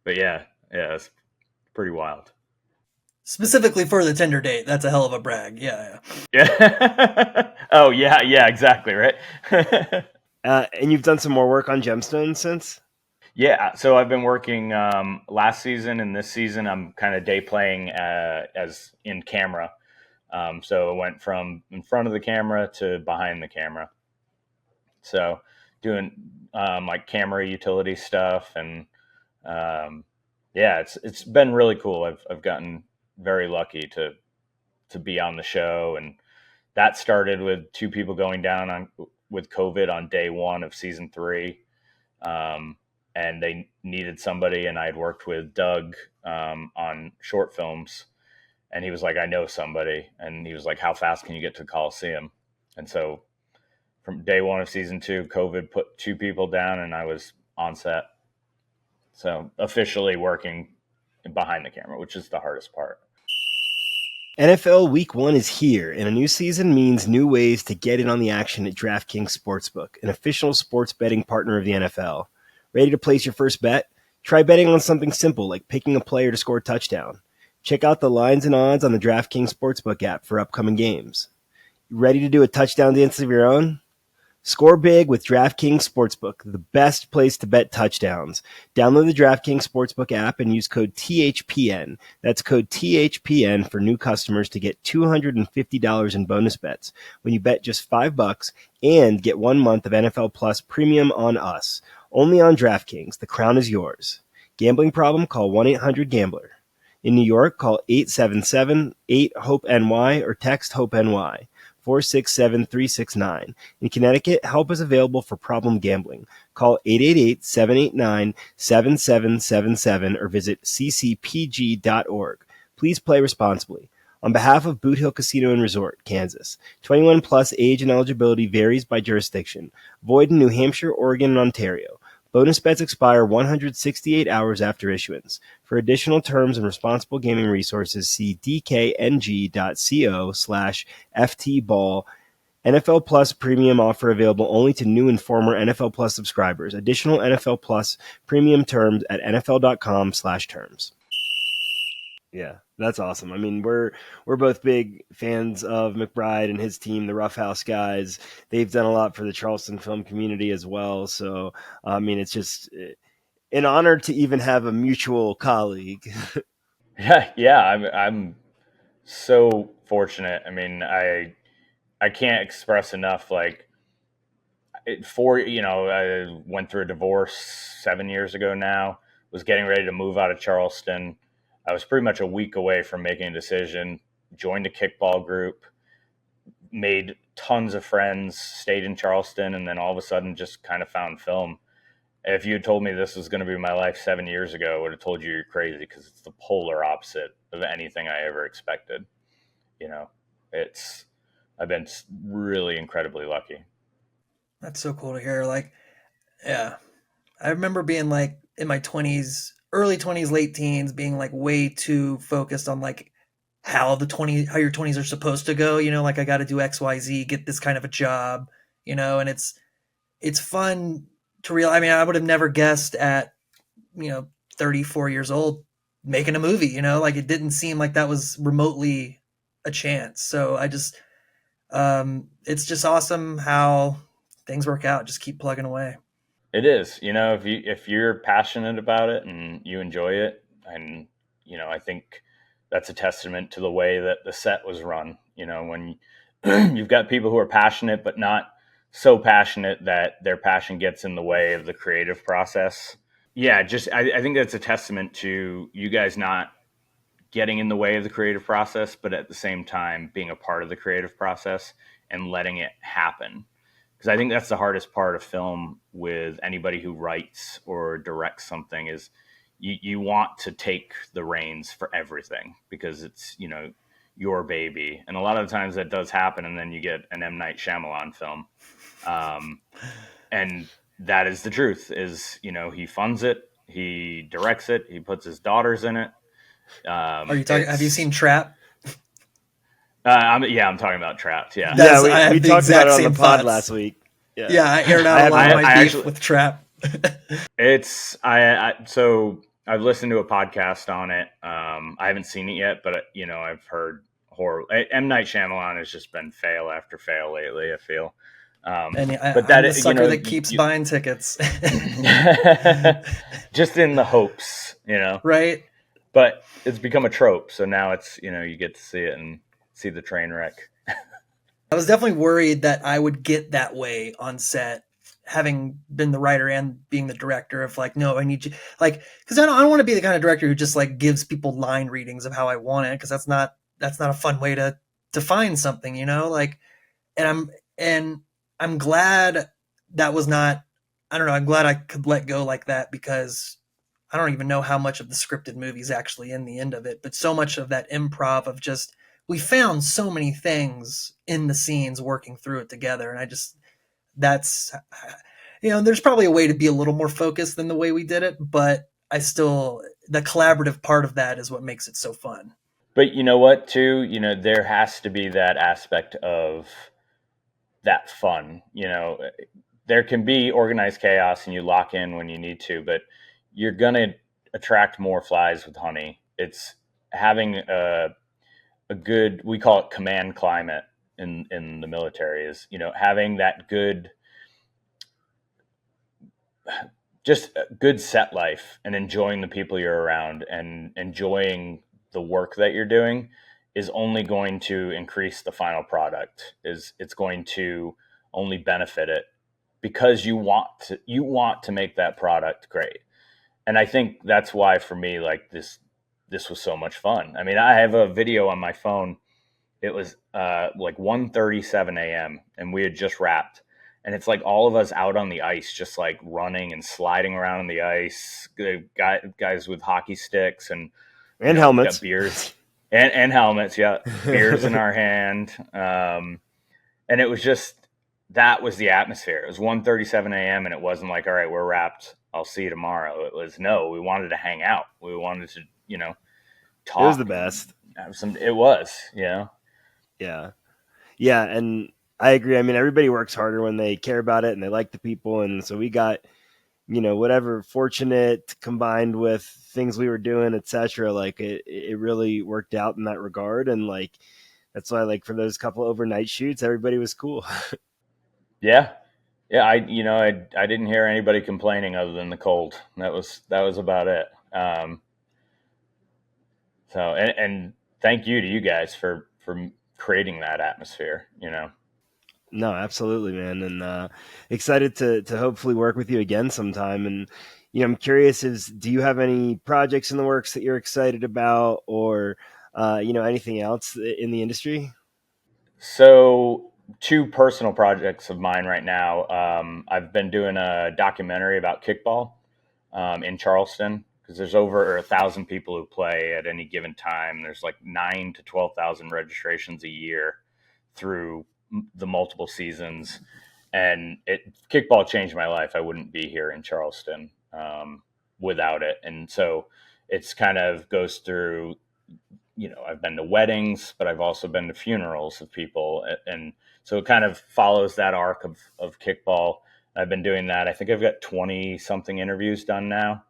Speaker 1: yeah, it's pretty wild.
Speaker 4: Specifically for the Tinder date, that's a hell of a brag. Yeah.
Speaker 1: Yeah. Oh yeah, exactly, right.
Speaker 3: And you've done some more work on Gemstones since?
Speaker 1: Yeah, so I've been working last season and this season. I'm kind of day playing as in camera. So it went from in front of the camera to behind the camera. So doing like camera utility stuff, and yeah, it's been really cool. I've gotten very lucky to be on the show, and that started with two people going down with COVID on day one of season 3. And they needed somebody, and I had worked with Doug on short films, and he was like, "I know somebody," and he was like, "How fast can you get to the Coliseum?" And so from day one of season 2, COVID put two people down, and I was on set. So officially working behind the camera, which is the hardest part.
Speaker 3: NFL Week 1 is here, and a new season means new ways to get in on the action at DraftKings Sportsbook, an official sports betting partner of the NFL. Ready to place your first bet? Try betting on something simple like picking a player to score a touchdown. Check out the lines and odds on the DraftKings Sportsbook app for upcoming games. Ready to do a touchdown dance of your own? Score big with DraftKings Sportsbook, the best place to bet touchdowns. Download the DraftKings Sportsbook app and use code THPN. That's code THPN for new customers to get $250 in bonus bets when you bet just $5 and get 1 month of NFL Plus Premium on us. Only on DraftKings. The crown is yours. Gambling problem? Call 1-800-GAMBLER. In New York, call 877-8-HOPE-NY or text HOPE-NY. 467-369. In Connecticut, help is available for problem gambling. Call 888-789-7777 or visit ccpg.org. Please play responsibly. On behalf of Boot Hill Casino and Resort, Kansas, 21 plus age and eligibility varies by jurisdiction. Void in New Hampshire, Oregon, and Ontario. Bonus bets expire 168 hours after issuance. For additional terms and responsible gaming resources, see dkng.co/ftball. NFL Plus Premium offer available only to new and former NFL Plus subscribers. Additional NFL Plus Premium terms at nfl.com/terms. Yeah, that's awesome. I mean, we're both big fans of McBride and his team, the Rough House guys. They've done a lot for the Charleston film community as well. So, I mean, it's just an honor to even have a mutual colleague.
Speaker 1: Yeah, I'm so fortunate. I mean, I can't express enough. Like, I went through a divorce 7 years ago now. Was getting ready to move out of Charleston. I was pretty much a week away from making a decision. Joined a kickball group, made tons of friends, stayed in Charleston, and then all of a sudden just kind of found film. If you had told me this was going to be my life 7 years ago, I would have told you you're crazy, because it's the polar opposite of anything I ever expected. I've been really incredibly lucky.
Speaker 4: That's so cool to hear. Like, yeah. I remember being like in my 20s, early 20s, late teens, being like way too focused on like how your 20s are supposed to go, like I got to do XYZ, get this kind of a job, and it's fun to realize. I mean, I would have never guessed at, 34 years old making a movie, like it didn't seem like that was remotely a chance. So I just, it's just awesome how things work out. Just keep plugging away.
Speaker 1: It is, if you're passionate about it and you enjoy it, and I think that's a testament to the way that the set was run. When you've got people who are passionate but not so passionate that their passion gets in the way of the creative process. Yeah, just I think that's a testament to you guys not getting in the way of the creative process, but at the same time being a part of the creative process and letting it happen. Because I think that's the hardest part of film with anybody who writes or directs something is you want to take the reins for everything because it's, your baby. And a lot of the times that does happen. And then you get an M. Night Shyamalan film. And that is the truth is, he funds it, he directs it, he puts his daughters in it.
Speaker 4: Are you talking? Have you seen Trap?
Speaker 1: I'm talking about Trapped. Yeah.
Speaker 3: Yeah, we talked about it on the pod last week.
Speaker 4: Yeah, I aired out a lot of my beef with Trap.
Speaker 1: So I've listened to a podcast on it. I haven't seen it yet, but I've heard horror. M. Night Shyamalan has just been fail after fail lately, I feel.
Speaker 4: But I'm the sucker that keeps buying tickets.
Speaker 1: Just in the hopes,
Speaker 4: Right.
Speaker 1: But it's become a trope. So now it's, you get to see it and see the train wreck.
Speaker 4: I was definitely worried that I would get that way on set, having been the writer and being the director of like, no, I need you, like, because I don't want to be the kind of director who just like gives people line readings of how I want it, because that's not a fun way to define something, like, and I'm glad that was not, I don't know, I'm glad I could let go like that, because I don't even know how much of the scripted movie is actually in the end of it, but so much of that improv of just, we found so many things in the scenes working through it together. And that's, there's probably a way to be a little more focused than the way we did it, but the collaborative part of that is what makes it so fun.
Speaker 1: But you know what, too, there has to be that aspect of that fun. There can be organized chaos and you lock in when you need to, but you're going to attract more flies with honey. It's having a good, we call it command climate in the military, is, having that good, just good set life and enjoying the people you're around and enjoying the work that you're doing is only going to increase the final product. It's going to only benefit it because you want to make that product great. And I think that's why for me, like this was so much fun. I mean, I have a video on my phone. It was like 1:37 a.m. and we had just wrapped. And it's like all of us out on the ice, just like running and sliding around on the ice. Guys with hockey sticks and
Speaker 3: helmets,
Speaker 1: beers and helmets. Yeah, beers in our hand. And it was just, that was the atmosphere. It was 1:37 a.m. and it wasn't like, all right, we're wrapped, I'll see you tomorrow. It was, no, we wanted to hang out. We wanted to, talk.
Speaker 3: It was the best.
Speaker 1: It was,
Speaker 3: Yeah. And I agree. I mean, everybody works harder when they care about it and they like the people. And so we got, whatever fortunate combined with things we were doing, etc. Like it really worked out in that regard. And like, that's why, like, for those couple overnight shoots, everybody was cool.
Speaker 1: Yeah. I didn't hear anybody complaining other than the cold. That was about it. So, and thank you to you guys for creating that atmosphere,
Speaker 3: No, absolutely, man. And excited to hopefully work with you again sometime. And, I'm curious, do you have any projects in the works that you're excited about, or, anything else in the industry?
Speaker 1: So 2 personal projects of mine right now. I've been doing a documentary about kickball in Charleston, because there's over 1,000 people who play at any given time. There's like 9,000 to 12,000 registrations a year through the multiple seasons, and kickball changed my life. I wouldn't be here in Charleston without it. And so it's kind of goes through I've been to weddings, but I've also been to funerals of people. And so it kind of follows that arc of kickball. I've been doing that. I think I've got 20 something interviews done now.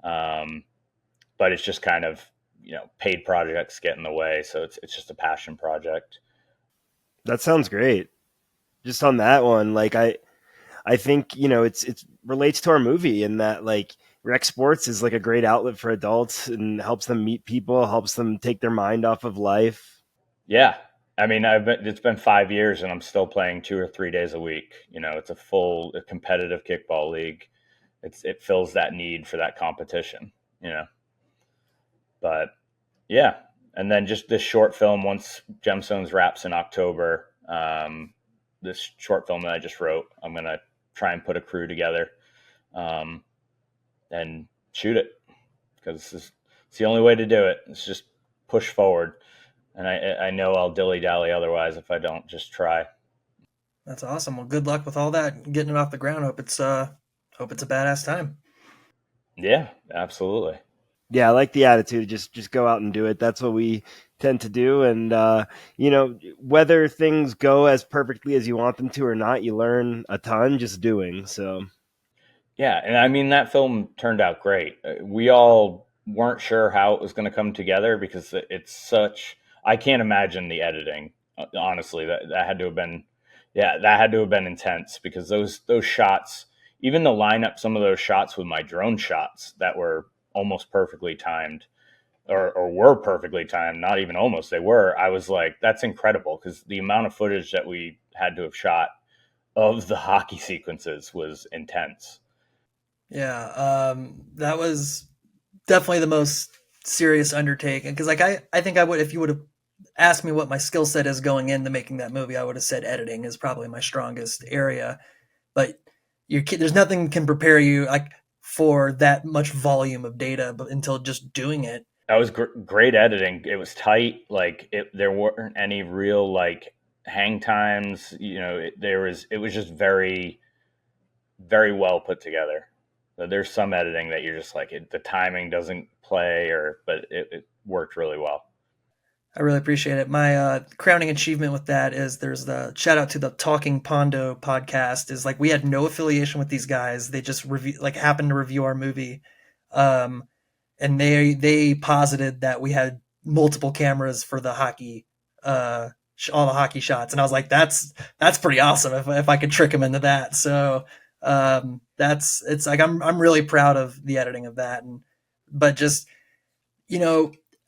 Speaker 1: But it's just kind of, paid projects get in the way. So it's just a passion project.
Speaker 3: That sounds great. Just on that one, like I think, it's relates to our movie in that like rec sports is like a great outlet for adults and helps them meet people, helps them take their mind off of life.
Speaker 1: Yeah. I mean, it's been 5 years and I'm still playing 2 or 3 days a week. It's a competitive kickball league. It fills that need for that competition, but yeah. And then just this short film, once Gemstones wraps in October, this short film that I just wrote, I'm going to try and put a crew together, and shoot it, because it's the only way to do it. It's just push forward. And I know I'll dilly-dally otherwise if I don't just try.
Speaker 4: That's awesome. Well, good luck with all that, getting it off the ground. Hope it's a badass time.
Speaker 1: Yeah, absolutely.
Speaker 3: Yeah, I like the attitude. Just go out and do it. That's what we tend to do. And whether things go as perfectly as you want them to or not, you learn a ton just doing. So
Speaker 1: yeah, and I mean that film turned out great. We all weren't sure how it was going to come together because it's such. I can't imagine the editing. Honestly, that had to have been, yeah, that had to have been intense, because those shots, even the lineup, some of those shots with my drone shots that were almost perfectly timed, or were perfectly timed, not even almost, they were. I was like, that's incredible, because the amount of footage that we had to have shot of the hockey sequences was intense.
Speaker 4: Yeah, that was definitely the most serious undertaking, because like I think I would, if you would have asked me what my skill set is going into making that movie, I would have said editing is probably my strongest area. But there's nothing can prepare you like for that much volume of data, but until just doing it.
Speaker 1: That was great editing. It was tight. Like there weren't any real like hang times. It was just very, very well put together. So there's some editing that you're just like, the timing doesn't play, but it worked really well.
Speaker 4: I really appreciate it. My crowning achievement with that is there's the shout out to the Talking Pondo podcast. Is like, we had no affiliation with these guys. They just happened to review our movie. And they posited that we had multiple cameras for the hockey, all the hockey shots. And I was like, that's pretty awesome if I could trick them into that. So, it's like, I'm really proud of the editing of that. But just,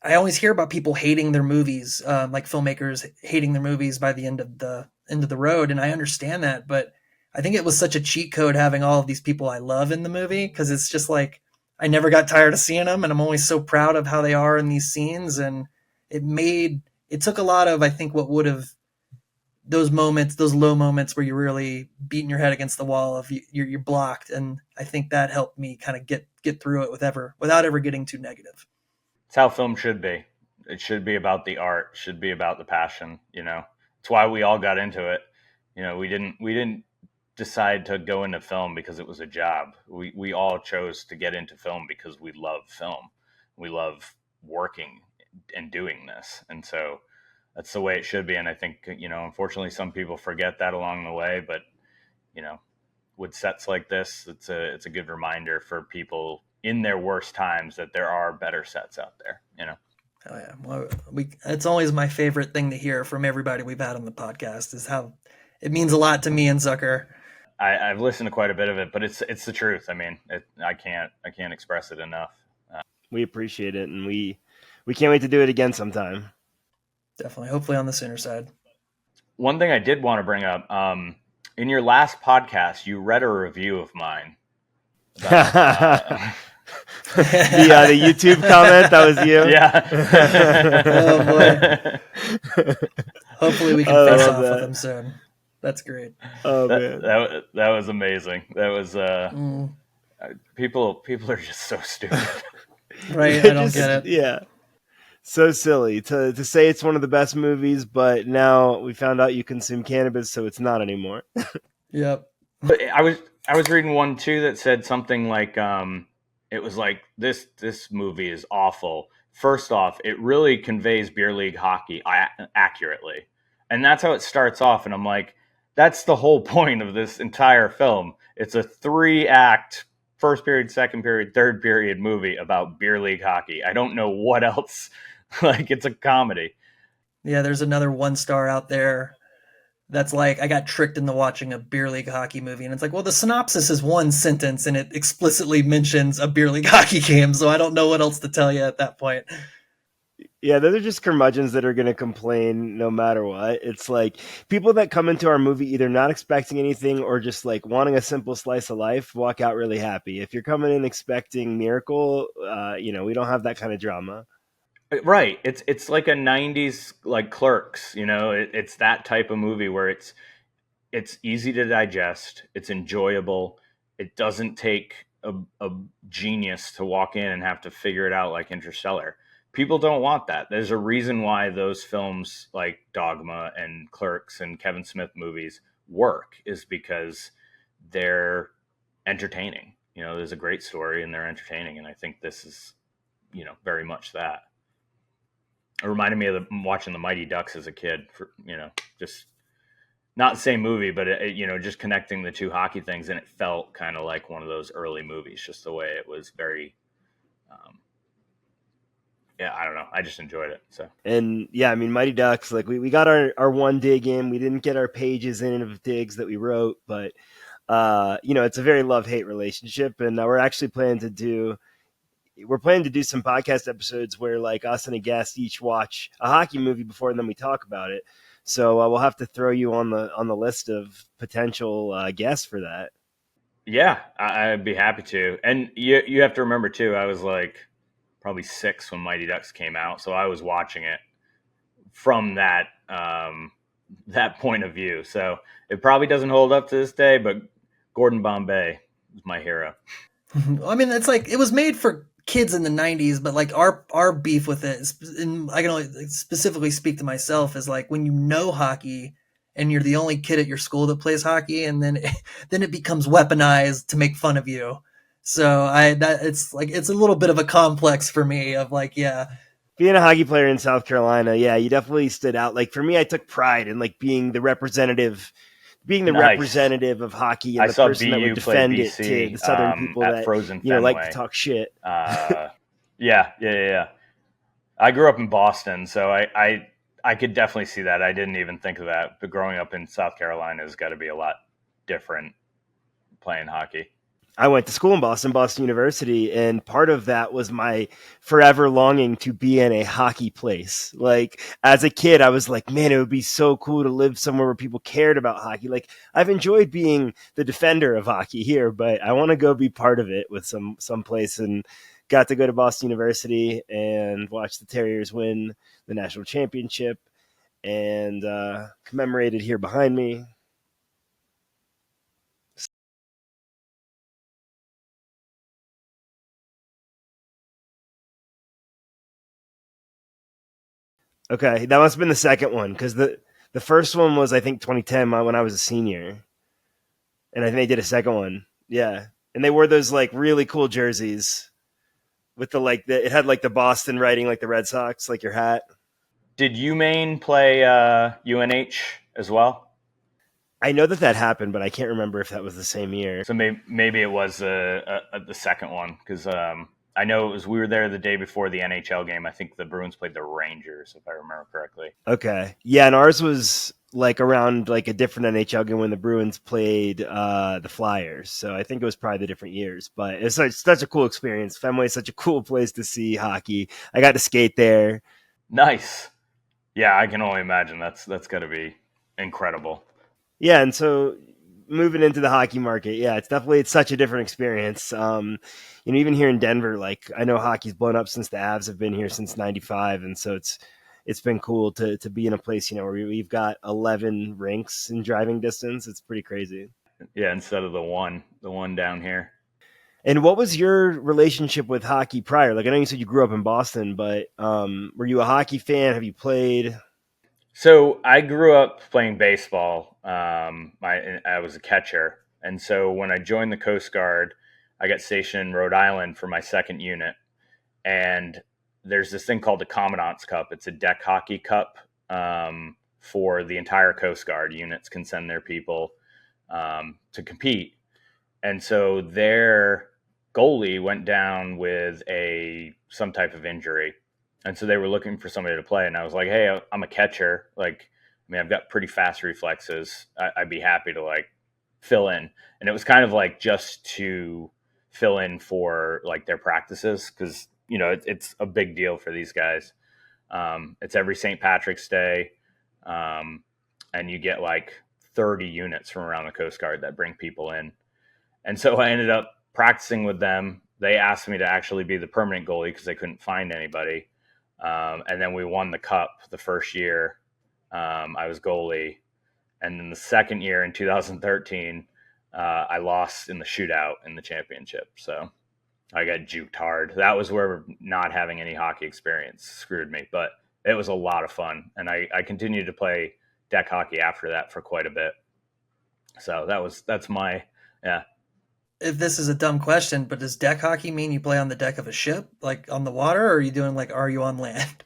Speaker 4: I always hear about people hating their movies, like filmmakers hating their movies by the end of the road. And I understand that, but I think it was such a cheat code having all of these people I love in the movie, because it's just like, I never got tired of seeing them, and I'm always so proud of how they are in these scenes. And it took a lot of, I think, what would have those low moments where you're really beating your head against the wall of you're blocked. And I think that helped me kind of get through it without ever getting too negative.
Speaker 1: It's how film should be. It should be about the art, should be about the passion, It's why we all got into it. We didn't decide to go into film because it was a job. We all chose to get into film because we love film. We love working and doing this. And so that's the way it should be. And I think, unfortunately some people forget that along the way, but with sets like this, it's a good reminder for people in their worst times that there are better sets out there,
Speaker 4: Oh yeah. Well, it's always my favorite thing to hear from everybody we've had on the podcast is how it means a lot to me and Zucker.
Speaker 1: I've listened to quite a bit of it, but it's the truth. I mean, I can't express it enough.
Speaker 3: We appreciate it, and we can't wait to do it again sometime.
Speaker 4: Definitely. Hopefully on the sooner side.
Speaker 1: One thing I did want to bring up, in your last podcast, you read a review of mine. About,
Speaker 3: the YouTube comment, that was you?
Speaker 1: Yeah.
Speaker 4: Oh boy. Hopefully we can face off with him soon. That's great.
Speaker 3: Oh man,
Speaker 1: that was amazing. That was people are just so stupid.
Speaker 4: Right, I don't get it.
Speaker 3: Yeah, so silly to say it's one of the best movies, but now we found out you consume cannabis, so it's not anymore.
Speaker 4: Yep.
Speaker 1: But I was reading one too that said something like it was like this movie is awful. First off, it really conveys beer league hockey accurately, and that's how it starts off. And I'm like, that's the whole point of this entire film. It's a 3-act first period, second period, third period movie about beer league hockey. I don't know what else. Like, it's a comedy.
Speaker 4: Yeah, there's another 1-star out there that's like, I got tricked into watching a beer league hockey movie. And it's like, well, the synopsis is one sentence and it explicitly mentions a beer league hockey game. So I don't know what else to tell you at that point.
Speaker 3: Yeah, those are just curmudgeons that are going to complain no matter what. It's like people that come into our movie either not expecting anything or just like wanting a simple slice of life walk out really happy. If you're coming in expecting miracle, we don't have that kind of drama.
Speaker 1: Right. It's like a 90s like Clerks, it's that type of movie where it's easy to digest, it's enjoyable. It doesn't take a genius to walk in and have to figure it out like Interstellar. People don't want that. There's a reason why those films like Dogma and Clerks and Kevin Smith movies work, is because they're entertaining. There's a great story and they're entertaining, and I think this is, very much that. It reminded me of watching the Mighty Ducks as a kid. Just not the same movie, but just connecting the two hockey things, and it felt kind of like one of those early movies. Just the way it was very, I don't know. I just enjoyed it. So,
Speaker 3: and yeah, I mean, Mighty Ducks. Like we got our one dig in. We didn't get our pages in of digs that we wrote, but it's a very love-hate relationship, and we're actually planning to do some podcast episodes where like us and a guest each watch a hockey movie before, and then we talk about it. So we'll have to throw you on the list of potential guests for that.
Speaker 1: Yeah, I'd be happy to. And you have to remember too, I was like probably 6 when Mighty Ducks came out, so I was watching it from that that point of view. So it probably doesn't hold up to this day, but Gordon Bombay is my hero.
Speaker 4: I mean, it's like, it was made for kids in the 90s, but like our beef with it, and I can only specifically speak to myself, is like when you know hockey and you're the only kid at your school that plays hockey, and then it becomes weaponized to make fun of you. So it's like, it's a little bit of a complex for me of like, yeah,
Speaker 3: being a hockey player in South Carolina, yeah, you definitely stood out. Like for me, I took pride in like being the representative of hockey, and
Speaker 1: I
Speaker 3: the
Speaker 1: saw
Speaker 3: person that would
Speaker 1: BU play
Speaker 3: defend it
Speaker 1: BC,
Speaker 3: to the Southern people
Speaker 1: at
Speaker 3: that
Speaker 1: Frozen
Speaker 3: like
Speaker 1: Fenway.
Speaker 3: to talk shit.
Speaker 1: Yeah. I grew up in Boston, so I could definitely see that. I didn't even think of that. But growing up in South Carolina has got to be a lot different playing hockey.
Speaker 3: I went to school in Boston University, and part of that was my forever longing to be in a hockey place. Like as a kid, I was like, man, it would be so cool to live somewhere where people cared about hockey. Like I've enjoyed being the defender of hockey here, but I want to go be part of it with some place, and got to go to Boston University and watch the Terriers win the national championship, and commemorated here behind me. Okay, that must have been the second one, because the first one was, I think, 2010 when I was a senior, and I think they did a second one. Yeah, and they wore those like really cool jerseys with it had like the Boston writing, like the Red Sox, like your hat.
Speaker 1: Did UMaine play UNH as well?
Speaker 3: I know that happened, but I can't remember if that was the same year.
Speaker 1: So maybe it was the second one, because I know we were there the day before the NHL game. I think the Bruins played the Rangers, if I remember correctly.
Speaker 3: Okay, yeah, and ours was like around like a different NHL game when the Bruins played the Flyers. So I think it was probably the different years, but it's such a cool experience. Fenway is such a cool place to see hockey. I got to skate there.
Speaker 1: Nice. Yeah, I can only imagine. That's got to be incredible.
Speaker 3: Yeah, and so moving into the hockey market, yeah, it's such a different experience. Even here in Denver, like I know hockey's blown up since the Avs have been here since '95, and so it's been cool to be in a place where we've got 11 rinks in driving distance. It's pretty crazy.
Speaker 1: Yeah, instead of the one down here.
Speaker 3: And what was your relationship with hockey prior? Like I know you said you grew up in Boston, but were you a hockey fan? Have you played?
Speaker 1: So I grew up playing baseball. I was a catcher, and so when I joined the Coast Guard, I got stationed in Rhode Island for my second unit, and there's this thing called the Commandant's Cup. It's a deck hockey cup for the entire Coast Guard. Units can send their people to compete. And so their goalie went down with some type of injury. And so they were looking for somebody to play. And I was like, hey, I'm a catcher. Like, I mean, I've got pretty fast reflexes. I'd be happy to like fill in. And it was kind of like just to fill in for like their practices, because, you know, it's a big deal for these guys. It's every St. Patrick's Day. And you get like 30 units from around the Coast Guard that bring people in. And so I ended up practicing with them. They asked me to actually be the permanent goalie because they couldn't find anybody. And then we won the cup the first year. I was goalie. And then the second year in 2013, I lost in the shootout in the championship. So I got juked hard. That was where not having any hockey experience screwed me. But it was a lot of fun. And I continued to play deck hockey after that for quite a bit. So that's my, yeah.
Speaker 4: If this is a dumb question, but does deck hockey mean you play on the deck of a ship, like on the water, or are you doing like, are you on land?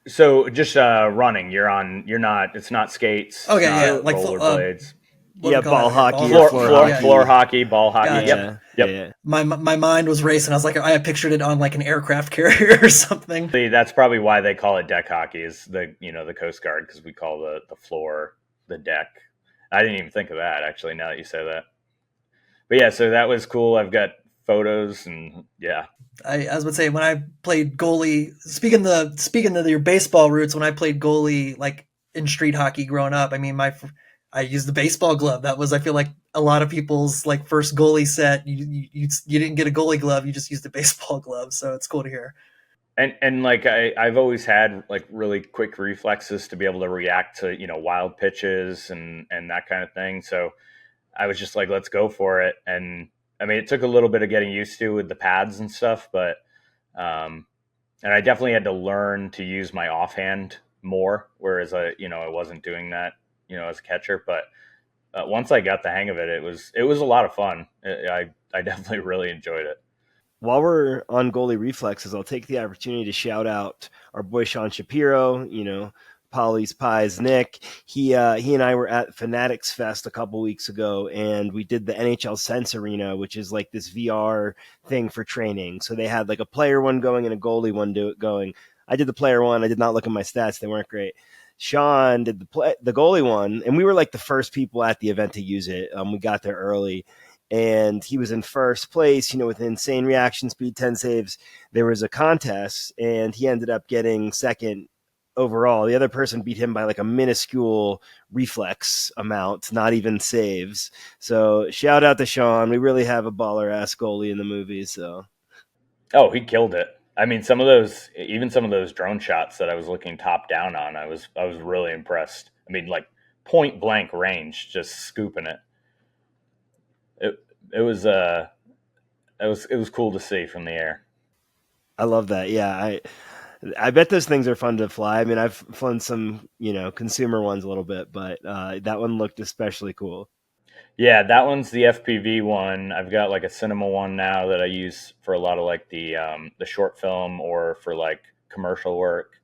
Speaker 1: So just running. It's not skates.
Speaker 4: Okay,
Speaker 1: not
Speaker 4: yeah, like
Speaker 1: rollerblades.
Speaker 3: Ball hockey,
Speaker 1: floor hockey, ball hockey.
Speaker 4: Gotcha.
Speaker 1: Yep.
Speaker 3: Yeah.
Speaker 4: My mind was racing. I was like, I pictured it on like an aircraft carrier or something.
Speaker 1: That's probably why they call it deck hockey, is the Coast Guard, because we call the floor the deck. I didn't even think of that, actually, now that you say that. But yeah, so that was cool. I've got photos, and yeah.
Speaker 4: I was about to say, when I played goalie, speaking of your baseball roots, when I played goalie like in street hockey growing up, I mean, I used the baseball glove. That was, I feel like, a lot of people's like first goalie set. You didn't get a goalie glove, you just used a baseball glove. So it's cool to hear.
Speaker 1: And like I've always had like really quick reflexes to be able to react to wild pitches and that kind of thing. So I was just like, let's go for it. And I mean, it took a little bit of getting used to with the pads and stuff, but and I definitely had to learn to use my offhand more, whereas I wasn't doing that as a catcher. But once I got the hang of it, it was a lot of fun. I definitely really enjoyed it.
Speaker 3: While we're on goalie reflexes, I'll take the opportunity to shout out our boy Sean Shapiro, Polly's Pies Nick. He and I were at Fanatics Fest a couple weeks ago, and we did the NHL Sense Arena, which is like this VR thing for training. So they had like a player one going and a goalie one going. I did the player one. I did not look at my stats. They weren't great. Sean did the goalie one, and we were like the first people at the event to use it. We got there early, and he was in first place, with insane reaction speed, 10 saves. There was a contest, and he ended up getting second overall. The other person beat him by like a minuscule reflex amount, not even saves. So shout out to Sean. We really have a baller ass goalie in the movie. So,
Speaker 1: oh, he killed it. I mean, some of those drone shots that I was looking top down on, I was really impressed. I mean, like point blank range, just scooping it. It was cool to see from the air.
Speaker 3: I love that. Yeah, I bet those things are fun to fly. I mean, I've flown some, consumer ones a little bit, but that one looked especially cool.
Speaker 1: Yeah, that one's the FPV one. I've got like a cinema one now that I use for a lot of like the short film or for like commercial work.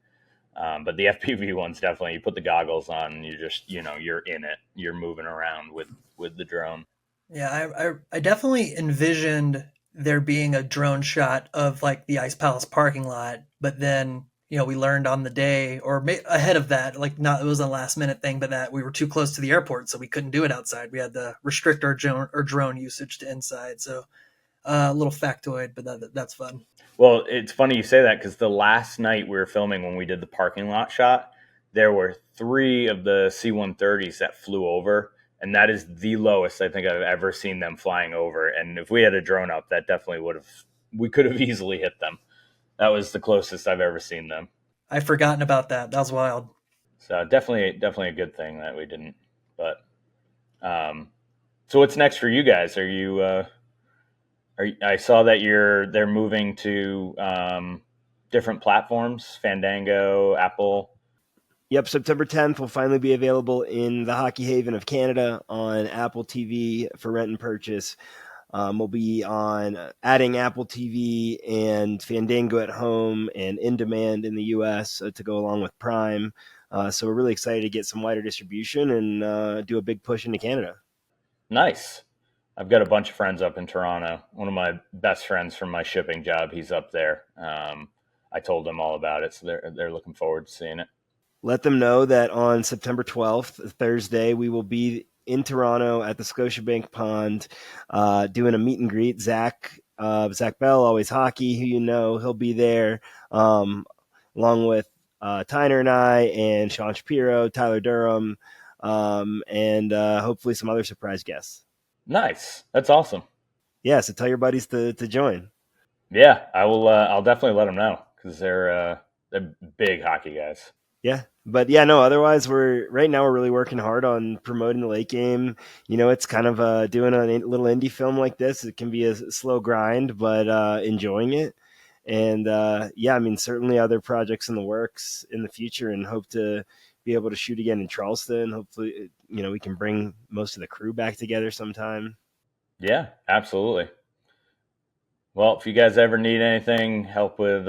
Speaker 1: But the FPV one's definitely, you put the goggles on and you just, you're in it. You're moving around with the drone.
Speaker 4: Yeah, I definitely envisioned there being a drone shot of like the Ice Palace parking lot, but then we learned on the day or ahead of that, like it was a last minute thing, but that we were too close to the airport, so we couldn't do it outside. We had to restrict our drone usage to inside. So a little factoid, but that's fun.
Speaker 1: Well, it's funny you say that, because the last night we were filming, when we did the parking lot shot, there were 3 of the C-130s that flew over. And that is the lowest I think I've ever seen them flying over. And if we had a drone up, that definitely we could have easily hit them. That was the closest I've ever seen them.
Speaker 4: I've forgotten about that. That was wild.
Speaker 1: So definitely a good thing that we didn't. But so what's next for you guys? Are you? I saw that they're moving to different platforms: Fandango, Apple.
Speaker 3: Yep, September 10th will finally be available in the Hockey Haven of Canada on Apple TV for rent and purchase. We'll be on adding Apple TV and Fandango at home and In Demand in the US to go along with Prime. So we're really excited to get some wider distribution and do a big push into Canada.
Speaker 1: Nice. I've got a bunch of friends up in Toronto. One of my best friends from my shipping job, he's up there. I told them all about it, so they're looking forward to seeing it.
Speaker 3: Let them know that on September 12th, Thursday, we will be in Toronto at the Scotiabank Pond doing a meet and greet. Zach Bell, Always Hockey, who you know, he'll be there, along with Tyner and I, and Sean Shapiro, Tyler Durham, and hopefully some other surprise guests.
Speaker 1: Nice. That's awesome.
Speaker 3: Yeah, so tell your buddies to join.
Speaker 1: Yeah, I will. I'll definitely let them know because they're big hockey guys.
Speaker 3: Yeah, but yeah, no, otherwise we're really working hard on promoting the late game. It's kind of doing a little indie film like this. It can be a slow grind, but enjoying it. And yeah, I mean, certainly other projects in the works in the future, and hope to be able to shoot again in Charleston. Hopefully, we can bring most of the crew back together sometime.
Speaker 1: Yeah, absolutely. Well, if you guys ever need anything, help with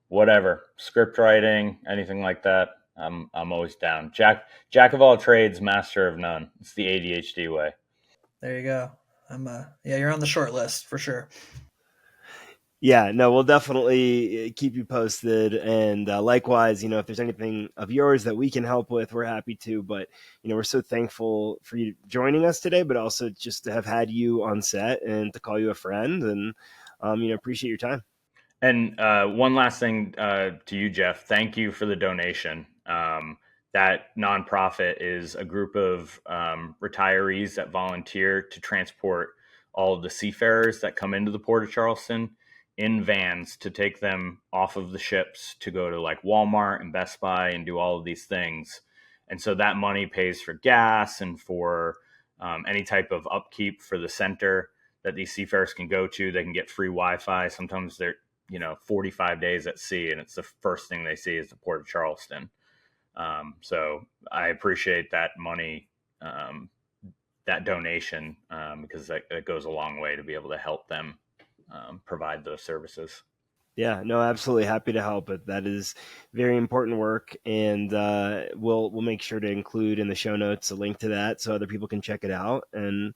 Speaker 1: whatever, script writing, anything like that, I'm always down. Jack of all trades, master of none. It's the ADHD way.
Speaker 4: There you go. You're on the short list for sure.
Speaker 3: Yeah, no, we'll definitely keep you posted. And likewise, if there's anything of yours that we can help with, we're happy to. But, we're so thankful for you joining us today, but also just to have had you on set and to call you a friend, and, appreciate your time.
Speaker 1: And one last thing to you, Jeff. Thank you for the donation. That nonprofit is a group of retirees that volunteer to transport all of the seafarers that come into the port of Charleston in vans to take them off of the ships to go to like Walmart and Best Buy and do all of these things. And so that money pays for gas and for any type of upkeep for the center that these seafarers can go to. They can get free Wi-Fi. Sometimes they're 45 days at sea, and it's the first thing they see is the port of Charleston. So I appreciate that money, that donation, because that goes a long way to be able to help them provide those services.
Speaker 3: Yeah, no, absolutely happy to help. But that is very important work, and we'll make sure to include in the show notes a link to that so other people can check it out. And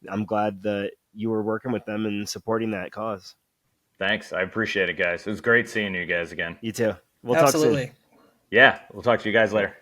Speaker 3: I'm glad that you were working with them and supporting that cause.
Speaker 1: Thanks. I appreciate it, guys. It was great seeing you guys again.
Speaker 3: You too. We'll
Speaker 4: Absolutely.
Speaker 3: talk soon.
Speaker 1: Yeah, we'll talk to you guys later.